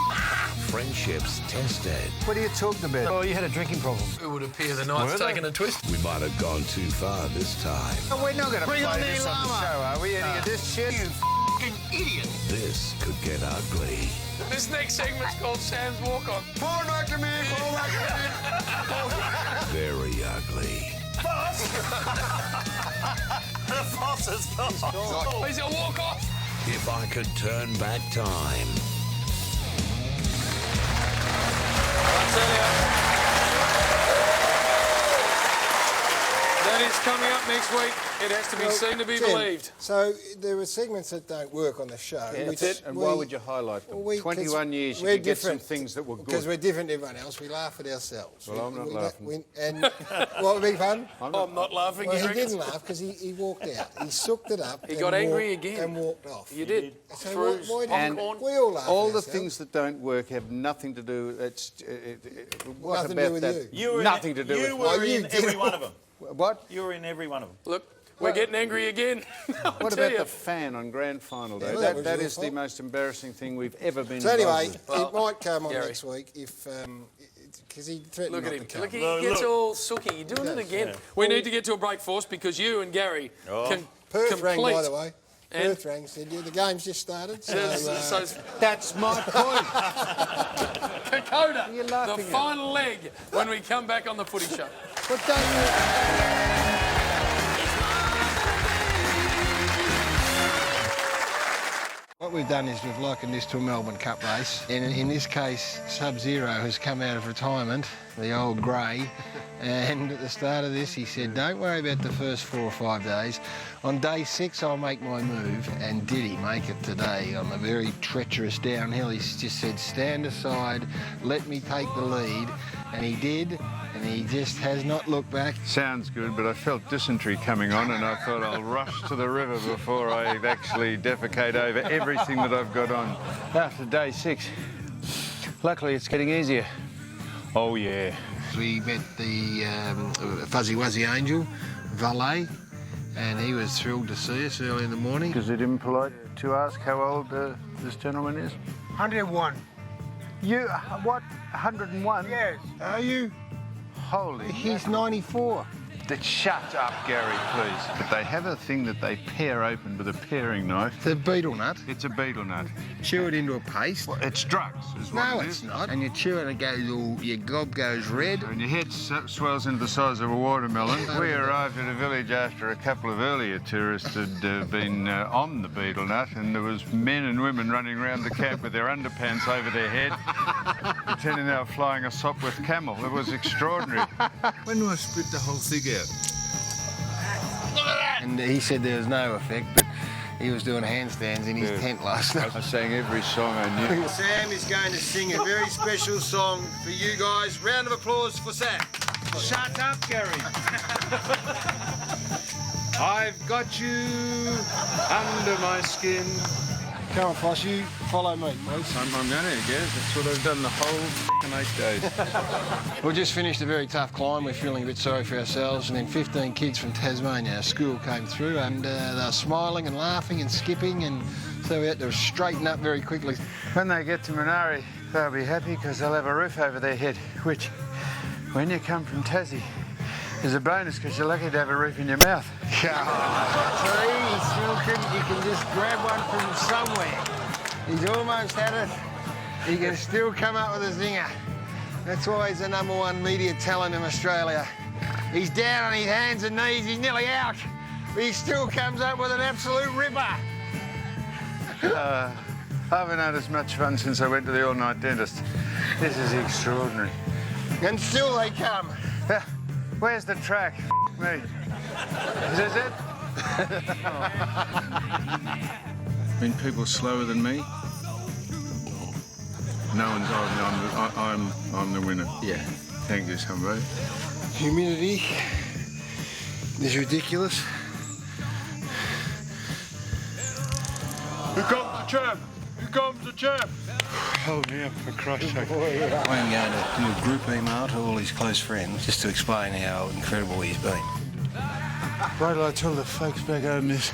Friendships tested. What are you talking about? Oh, you had a drinking problem. It would appear the night's taken a twist. We might have gone too far this time. We're not going to Bring on play the this on the llama. show, are we? Any of this shit? You f***ing idiot. This could get ugly. This next segment's called Sam's Walk On. Fall back to me. Fall back to me. Very ugly. The boss is gone. He's a walk off. If I could turn back time. That is coming up next week. It has to be seen to be Tim, believed. So there were segments that don't work on the show. Yeah, which that's it. And why would you highlight them? 21 years, you could get some things that were good. Because we're different to everyone else. We laugh at ourselves. Well, I'm not laughing. And what would be fun? I'm not laughing. Well, you he reckon? didn't laugh because he walked out. He sucked it up. He and got angry walked- again. And walked off. You did. So Through why And popcorn. we all laugh all at the ourselves. things that don't work have nothing to do. What Nothing to about do with that? you. You were Nothing to do with You were in every one of them. What? You were in every one of them. Look, we're getting angry again. What tell about you. the fan on grand final day? Yeah, well, that was that your is the fault. most embarrassing thing we've ever been So anyway, involved it might come on Gary. next week if because he threatened Look not at him. to come. Look, he gets all sooky. You're doing it again. We need to get to a break, Force, because you and Gary can Perth rang, complete. by the way. And- Perth rang, said, yeah, the game's just started. So, That's my point. Dakota, You're the laughing at final leg when we come back on the Footy Show. But don't you... What we've done is we've likened this to a Melbourne Cup race. In this case, Sub-Zero has come out of retirement, the old grey, and at the start of this he said, don't worry about the first 4 or 5 days. On day 6 I'll make my move, and did he make it today on a very treacherous downhill. He just said, stand aside, let me take the lead, and he did. And he just has not looked back. Sounds good, but I felt dysentery coming on and I thought I'll rush to the river before I actually defecate over everything that I've got on. After day 6, luckily it's getting easier. Oh, yeah. We met the Fuzzy Wuzzy Angel, valet, and he was thrilled to see us early in the morning. Is it impolite to ask how old this gentleman is? 101. You, what, 101? Yes. Are you? Holy... He's 94. Shut up, Gary, please. But they have a thing that they pare open with a paring knife. The beetle nut. It's a beetle nut. Chew it into a paste. Well, it's drugs, is what No, it it's is. not. And you chew it and it goes all, your gob goes red. And your head swells into the size of a watermelon. We arrived at a village after a couple of earlier tourists had been on the beetle nut, and there was men and women running around the camp with their underpants over their head, pretending they were flying a Sopwith camel. It was extraordinary. When do I spit the whole thing out? And he said there was no effect, but he was doing handstands in his tent last night. I sang every song I knew. Sam is going to sing a very special song for you guys. Round of applause for Sam. Shut up, Gary. I've got you under my skin. Come on, Foss, you follow me, please. I'm going to, guess. That's what I've done the whole 8 days. We just finished a very tough climb. We're feeling a bit sorry for ourselves, and then 15 kids from Tasmania, our school, came through, and they were smiling and laughing and skipping, and so we had to straighten up very quickly. When they get to Minari, they'll be happy because they'll have a roof over their head, which, when you come from Tassie, is a bonus because you're lucky to have a roof in your mouth. You can just grab one from somewhere. He's almost had it. He can still come up with a zinger. That's why he's the #1 media talent in Australia. He's down on his hands and knees, he's nearly out. But he still comes up with an absolute ripper. I haven't had as much fun since I went to the all-night dentist. This is extraordinary. And still they come. Where's the track? Me. Is this it? Been people slower than me? No one's I'm the winner. Yeah. Thank you, somebody. Humidity is ridiculous. Here comes the champ! Here comes the champ! Hold me up, for Christ's sake. I am going to do a group email to all his close friends just to explain how incredible he's been. Wait till I tell the folks back home this.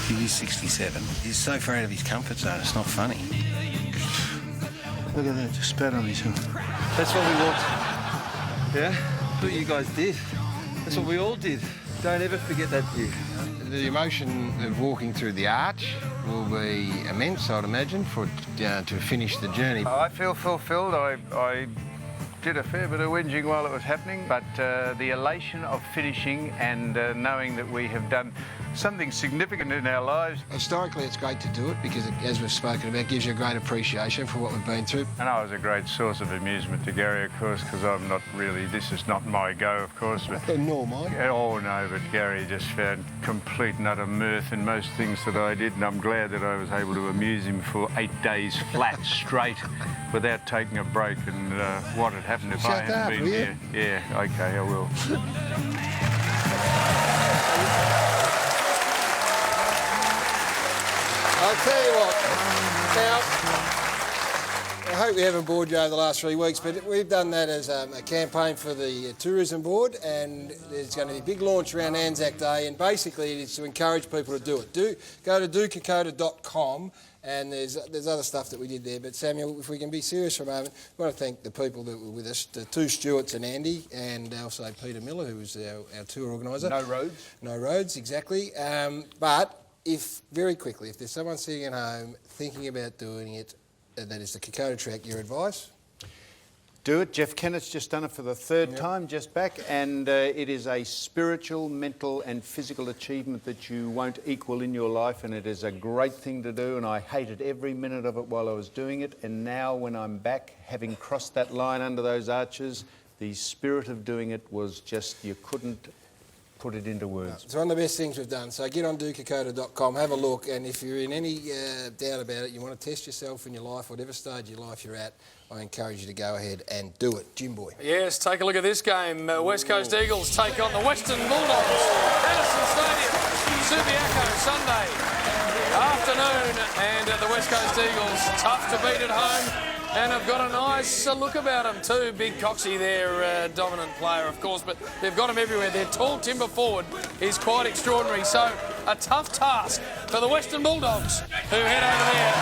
He's 67. He's so afraid of his comfort zone, it's not funny. Look at that, just spat on himself. That's what we want. Yeah? That's what you guys did. That's what we all did. Don't ever forget that view. The emotion of walking through the arch will be immense, I'd imagine, to finish the journey. I feel fulfilled. I did a fair bit of whinging while it was happening, but the elation of finishing and knowing that we have done something significant in our lives. Historically, it's great to do it because, as we've spoken about, gives you a great appreciation for what we've been through. And I was a great source of amusement to Gary, of course, because I'm not really, this is not my go, of course. But, nor mine. Oh, no, but Gary just found complete and utter mirth in most things that I did, and I'm glad that I was able to amuse him for 8 days flat, straight, without taking a break. And what had happened if I hadn't been here? Yeah, OK, I will. I'll tell you what, now, I hope we haven't bored you over the last 3 weeks, but we've done that as a campaign for the Tourism Board, and there's going to be a big launch around Anzac Day, and basically it's to encourage people to do it. Go to dokakota.com, and there's other stuff that we did there. But Samuel, if we can be serious for a moment, I want to thank the people that were with us, the 2 Stewarts and Andy, and also Peter Miller, who was our tour organiser. No roads. No roads, exactly. But if there's someone sitting at home thinking about doing it, that is the Kokoda track, your advice? Do it. Jeff Kennett's just done it for the 3rd time, just back, and it is a spiritual, mental and physical achievement that you won't equal in your life, and it is a great thing to do, and I hated every minute of it while I was doing it, and now when I'm back, having crossed that line under those arches, the spirit of doing it was just, you couldn't put it into words. It's one of the best things we've done. So get on dokakota.com, have a look, and if you're in any doubt about it, you want to test yourself in your life, whatever stage of your life you're at, I encourage you to go ahead and do it. Jim Boy. Yes, take a look at this game. West Coast Eagles take on the Western Bulldogs. Addison Stadium, Subiaco, Sunday afternoon, and the West Coast Eagles, tough to beat at home. And have got a nice look about them too. Big Coxie, their dominant player, of course, but they've got him everywhere. Their tall timber forward is quite extraordinary. So a tough task for the Western Bulldogs, who head over there.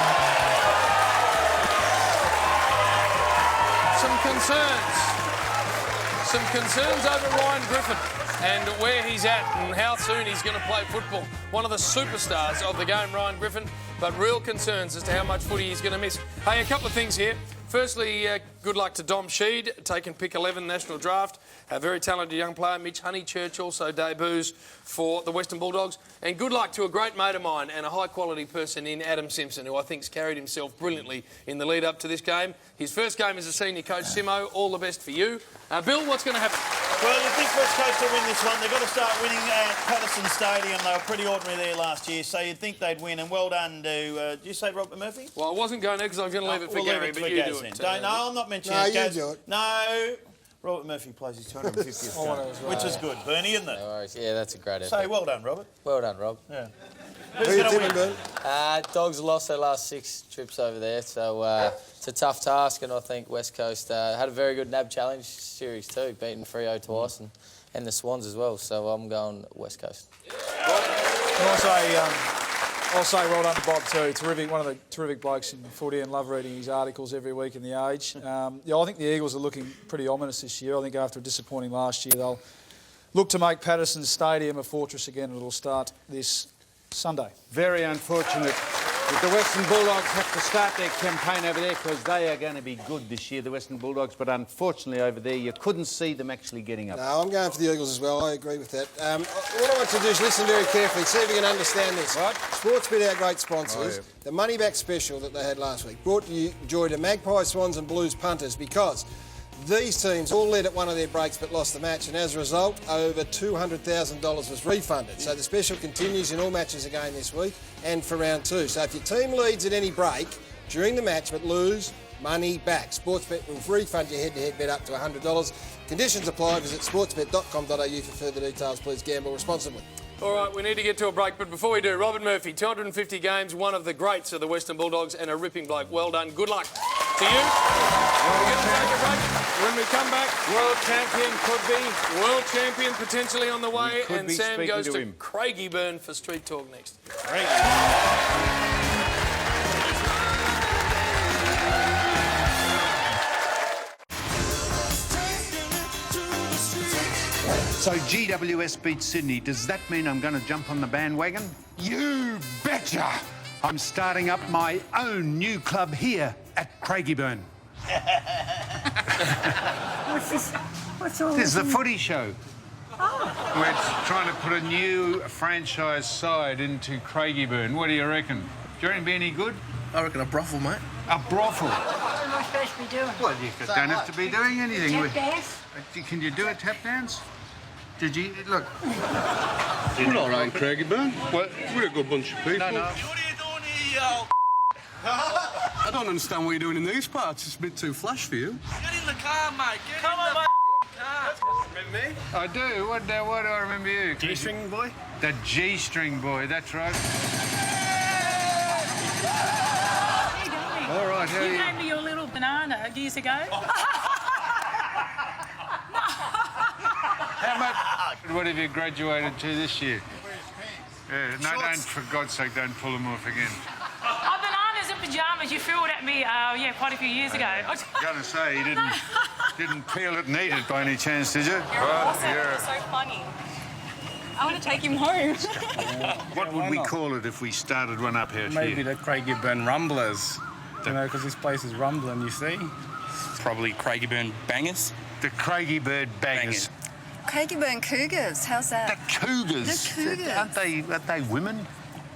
Some concerns over Ryan Griffin and where he's at and how soon he's going to play football. One of the superstars of the game, Ryan Griffin, but real concerns as to how much footy he's going to miss. Hey, a couple of things here. Firstly, good luck to Dom Sheed, taking pick 11 national draft. A very talented young player. Mitch Honeychurch also debuts for the Western Bulldogs. And good luck to a great mate of mine and a high-quality person in Adam Simpson, who I think's carried himself brilliantly in the lead-up to this game. His first game as a senior coach, Simo, all the best for you. Bill, what's going to happen? Well, you think West Coast will win this one. They've got to start winning at Patterson Stadium. They were pretty ordinary there last year, so you'd think they'd win. And well done to... did you say Robert Murphy? Well, I wasn't going to because I was going to leave it for Gary, but you do it. No, I'm not mentioning it. No, you do it. No. Robert Murphy plays his 250th game, which is good. Bernie, isn't it? No worries. Yeah, that's a great effort. Say well done, Robert. Well done, Rob. Yeah. Who's going to win? Dogs lost their last 6 trips over there, so it's a tough task, and I think West Coast had a very good NAB Challenge series too, beating Freo twice and the Swans as well, so I'm going West Coast. I'll say well done to Bob too. Terrific, one of the terrific blokes in footy, and love reading his articles every week in The Age. I think the Eagles are looking pretty ominous this year. I think after a disappointing last year, they'll look to make Patterson Stadium a fortress again, and it'll start this Sunday. Very unfortunate that the Western Bulldogs have to start their campaign over there because they are going to be good this year, the Western Bulldogs, but unfortunately over there you couldn't see them actually getting up. No, I'm going for the Eagles as well. I agree with that. What I want to do is listen very carefully, see if you can understand this. Right? Sportsbet, our great sponsors, the money back special that they had last week brought you joy to Magpie, Swans and Blues punters, because these teams all led at one of their breaks but lost the match, and as a result, over $200,000 was refunded. So the special continues in all matches again this week and for round 2. So if your team leads at any break, during the match but lose money back. Sportsbet will refund your head-to-head bet up to $100. Conditions apply. Visit sportsbet.com.au for further details. Please gamble responsibly. All right, we need to get to a break, but before we do, Robert Murphy, 250 games, one of the greats of the Western Bulldogs, and a ripping bloke. Well done. Good luck to you. We're going to take a break. When we come back, World champion could be. World champion potentially on the way, could and be Sam speaking goes to to him. Craigieburn for Street Talk next. So GWS beat Sydney. Does that mean I'm going to jump on the bandwagon? You betcha! I'm starting up my own new club here at Craigieburn. What's all This is the this? Footy Show. Oh. We're trying to put a new franchise side into Craigieburn. What do you reckon? Do you reckon it'd be any good? I reckon a brothel, mate. A brothel? What am I supposed to be doing? Well, you don't have to be doing anything. Tap dance? Can you do a tap dance? Did you? Look. We're all right, Craigieburn. We're a good bunch of people. No. I don't understand what you're doing in these parts. It's a bit too flash for you. Get in the car, mate. Get in the car. Remember me? I do. What do I remember you? G-string boy? The G-string boy, that's right. All right, how You are you? gave me your little banana years ago. How much? What have you graduated to this year? Yeah, no, don't, for God's sake, don't pull them off again. Oh, bananas and pyjamas. You threw it at me, quite a few years ago. I was going to say, you didn't peel it and eat it by any chance, did you? You're awesome. You're so funny. I want to take him home. What would we call it if we started one up here? Maybe the Craigieburn Rumblers. You know, because this place is rumbling, you see. Probably Craigieburn Bangers. The Craigieburn Bangers. Craigieburn Cougars, how's that? The Cougars? The Cougars. Aren't they women?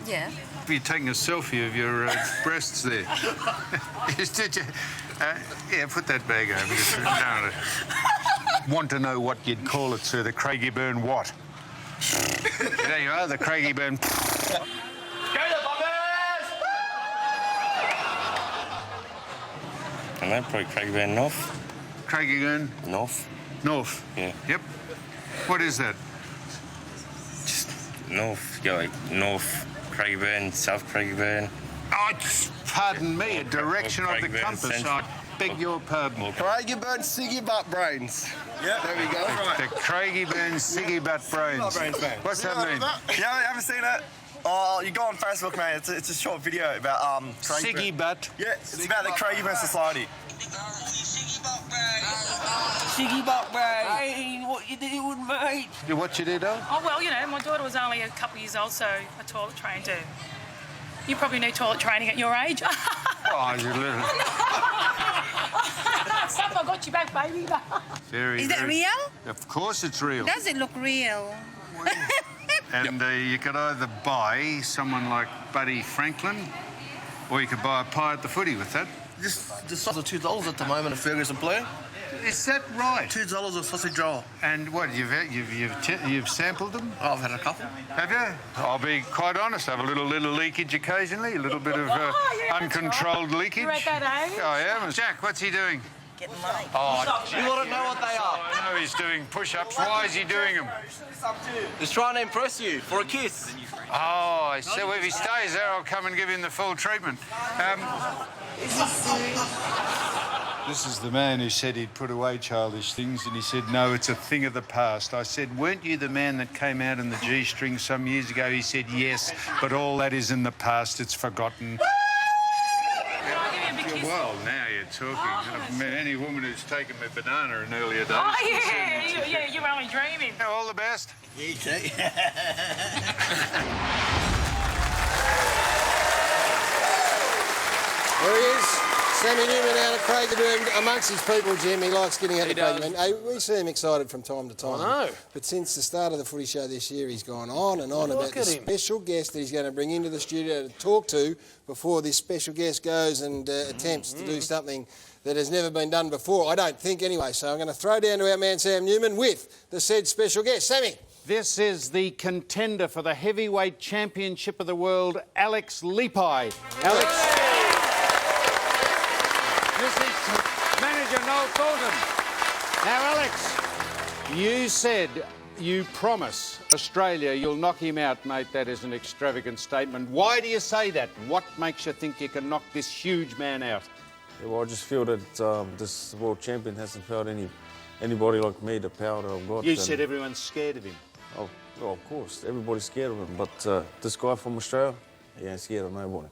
Yeah. You're taking a selfie of your breasts there. Yes, did you? Yeah, put that bag over. Want to know what you'd call it, sir? The Craigieburn what? There you are, the Craigieburn. And then probably Craigieburn North. Craigieburn? North. North? Yeah. Yep. What is that? Just north. You got like North Craigieburn, South Craigieburn. Oh, pardon me, a direction of the Craigieburn compass. Central. I beg your pardon. Craigieburn Siggy Butt Brains. Yeah, there we go. The Craigieburn Siggy Butt Brains. What's that mean? Yeah, you haven't seen it? Oh, you go on Facebook, man. It's a short video about Siggy Butt. Yeah, it's about the Craigieburn Society. Shiggy butt, mate. Hey, what you doing, mate? What you did, Oh, well, you know, my daughter was only a couple of years old, so I toilet trained her. You probably need toilet training at your age. Oh, you little. Stuff, I got you back, baby. Very, Is that very- real? Of course it's real. Does it look real? And you could either buy someone like Buddy Franklin, or you could buy a pie at the Footy with that. The sauce is $2 at the moment at Ferguson Play. Is that right? $2 a sausage roll. And what, you've sampled them? Oh, I've had a couple. Have you? I'll be quite honest, I have a little leakage occasionally, a little bit of yeah, uncontrolled leakage. You're at that age? I am. Jack, what's he doing? Getting money. Oh, You want to know what they are? I know he's doing push-ups. Why is he doing them? He's trying to impress you for a kiss. Oh, so if he stays there, I'll come and give him the full treatment. Is this serious? This is the man who said he'd put away childish things, and he said, no, it's a thing of the past. I said, weren't you the man that came out in the G-string some years ago? He said, yes, but all that is in the past. It's forgotten. Well, now you're talking. I've met any woman who's taken my banana in earlier days. Oh, yeah, you're only dreaming. All the best. You too. There he is. Sammy Newman out of Craigieburn, amongst his people, Jim. He likes getting out of Craigieburn. Hey, we see him excited from time to time. I know. But since the start of the Footy Show this year, he's gone on and on about the special guest that he's going to bring into the studio to talk to before this special guest goes and attempts to do something that has never been done before. I don't think, anyway. So I'm going to throw down to our man Sam Newman with the said special guest. Sammy. This is the contender for the heavyweight championship of the world, Alex Lepi. Alex. Well thought of. Now, Alex, you said you promise Australia you'll knock him out, mate. That is an extravagant statement. Why do you say that? What makes you think you can knock this huge man out? Yeah, well, I just feel that this world champion hasn't felt anybody like me, the power that I've got. You said everyone's scared of him. Oh, well, of course, everybody's scared of him, but this guy from Australia, he ain't scared of nobody.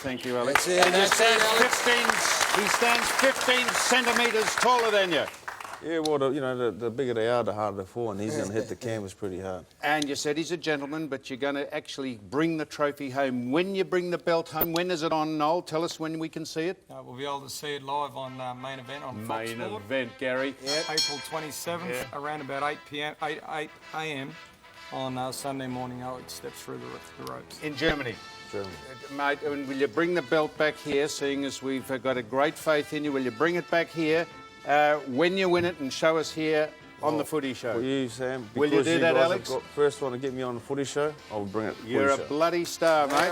Thank you, Alex. That's it, And he that's it, stands 15 centimetres taller than you. Yeah, well, the bigger they are, the harder they fall, and he's going to hit the canvas pretty hard. And you said he's a gentleman, but you're going to actually bring the trophy home. When you bring the belt home, when is it on, Noel? Tell us when we can see it. We'll be able to see it live on Main Event on Fox Main Sport. Event, Gary. Yep. April 27th, around about 8 a.m. on Sunday morning. Alex steps through the ropes. In Germany. Germany. Mate, and will you bring the belt back here, seeing as we've got a great faith in you? Will you bring it back here when you win it and show us here on the Footy Show? For you, Sam. Will you do that, Alex? First one to get me on the Footy Show, I'll bring it to the You're Footy a Show. bloody star, mate.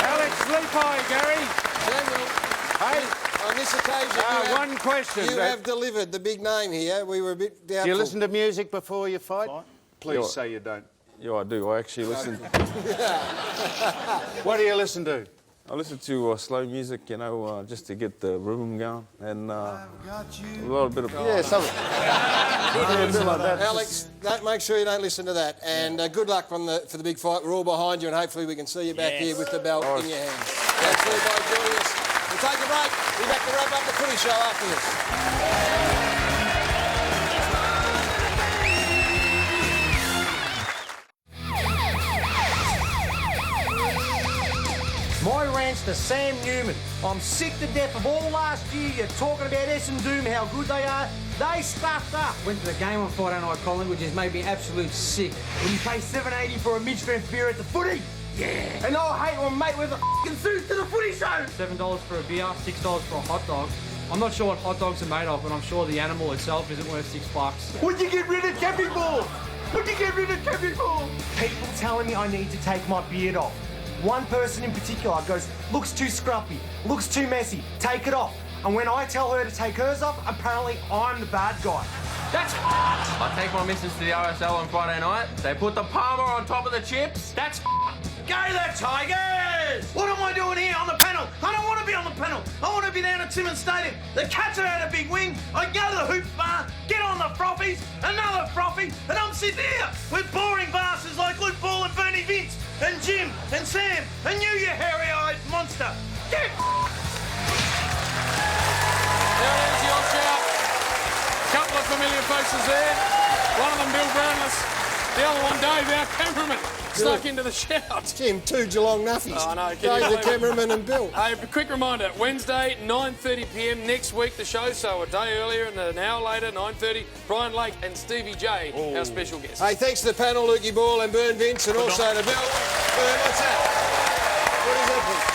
Alex, leap high, Gary. Samuel, Hey, on this occasion, one question. You have delivered the big name here. We were a bit doubtful. Do you listen to music before you fight? Please Yeah. say you don't. Yeah, I do. I actually listen. What do you listen to? I listen to slow music, just to get the rhythm going, and a little bit of something. A bit like that. Alex, make sure you don't listen to that. And good luck for the big fight. We're all behind you, and hopefully we can see you back here with the belt in your hands. Thanks for joining us. We'll take a break. We'll be back to wrap up the Footy Show after this. My rant's to Sam Newman. I'm sick to death of all last year you're talking about Essendon, how good they are. They stuffed up. Went to the game on Friday night, Colin, which has made me absolute sick. When you pay $7.80 for a mid-strength beer at the Footy? Yeah. And I hate when mate with a f***ing suit to the Footy Show. $7 for a beer, $6 for a hot dog. I'm not sure what hot dogs are made of, but I'm sure the animal itself isn't worth $6. Would you get rid of camping balls? Would you get rid of camping balls? People telling me I need to take my beard off. One person in particular goes, looks too scruffy, looks too messy, take it off. And when I tell her to take hers off, apparently I'm the bad guy. That's I take my missus to the OSL on Friday night. They put the Palmer on top of the chips. That's Go the Tigers! What am I doing here on the panel? I don't want to be on the panel. I want to be down at Timmins Stadium. The Cats are out a big win. I go to the hoops bar, get on the frothies, another frothy, and I'm sitting here with boring bastards like Luke Ball and Bernie Vince and Jim and Sam and you hairy-eyed monster. Get There it is, your shout. Couple of familiar faces there. One of them, Bill Brownless. The other one, Dave, our cameraman. Stuck into the shout. Jim, 2 Geelong nuffies. Oh, no, Dave, the cameraman, and Bill. Hey, a quick reminder, Wednesday, 9:30 p.m. next week, the show, so a day earlier and an hour later, 9:30, Brian Lake and Stevie J, our special guest. Hey, thanks to the panel, Lukey Ball and Bern Vince, and also to Bill. Bern, what's that? What is that?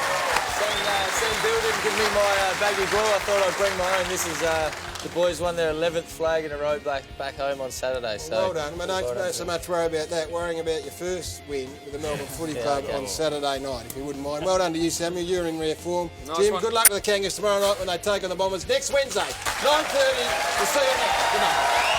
Sam Bill didn't give me my baggy ball. I thought I'd bring my own. This is the boys won their 11th flag in a row back home on Saturday. So Well done. But don't so much worry about that. Worrying about your first win with the Melbourne Footy Club on Saturday night, if you wouldn't mind. Well done to you, Samuel. You're in rare form. Nice Jim, one. good luck with the Kangas tomorrow night when they take on the Bombers. Next Wednesday, 9:30. We'll see you then. Good night.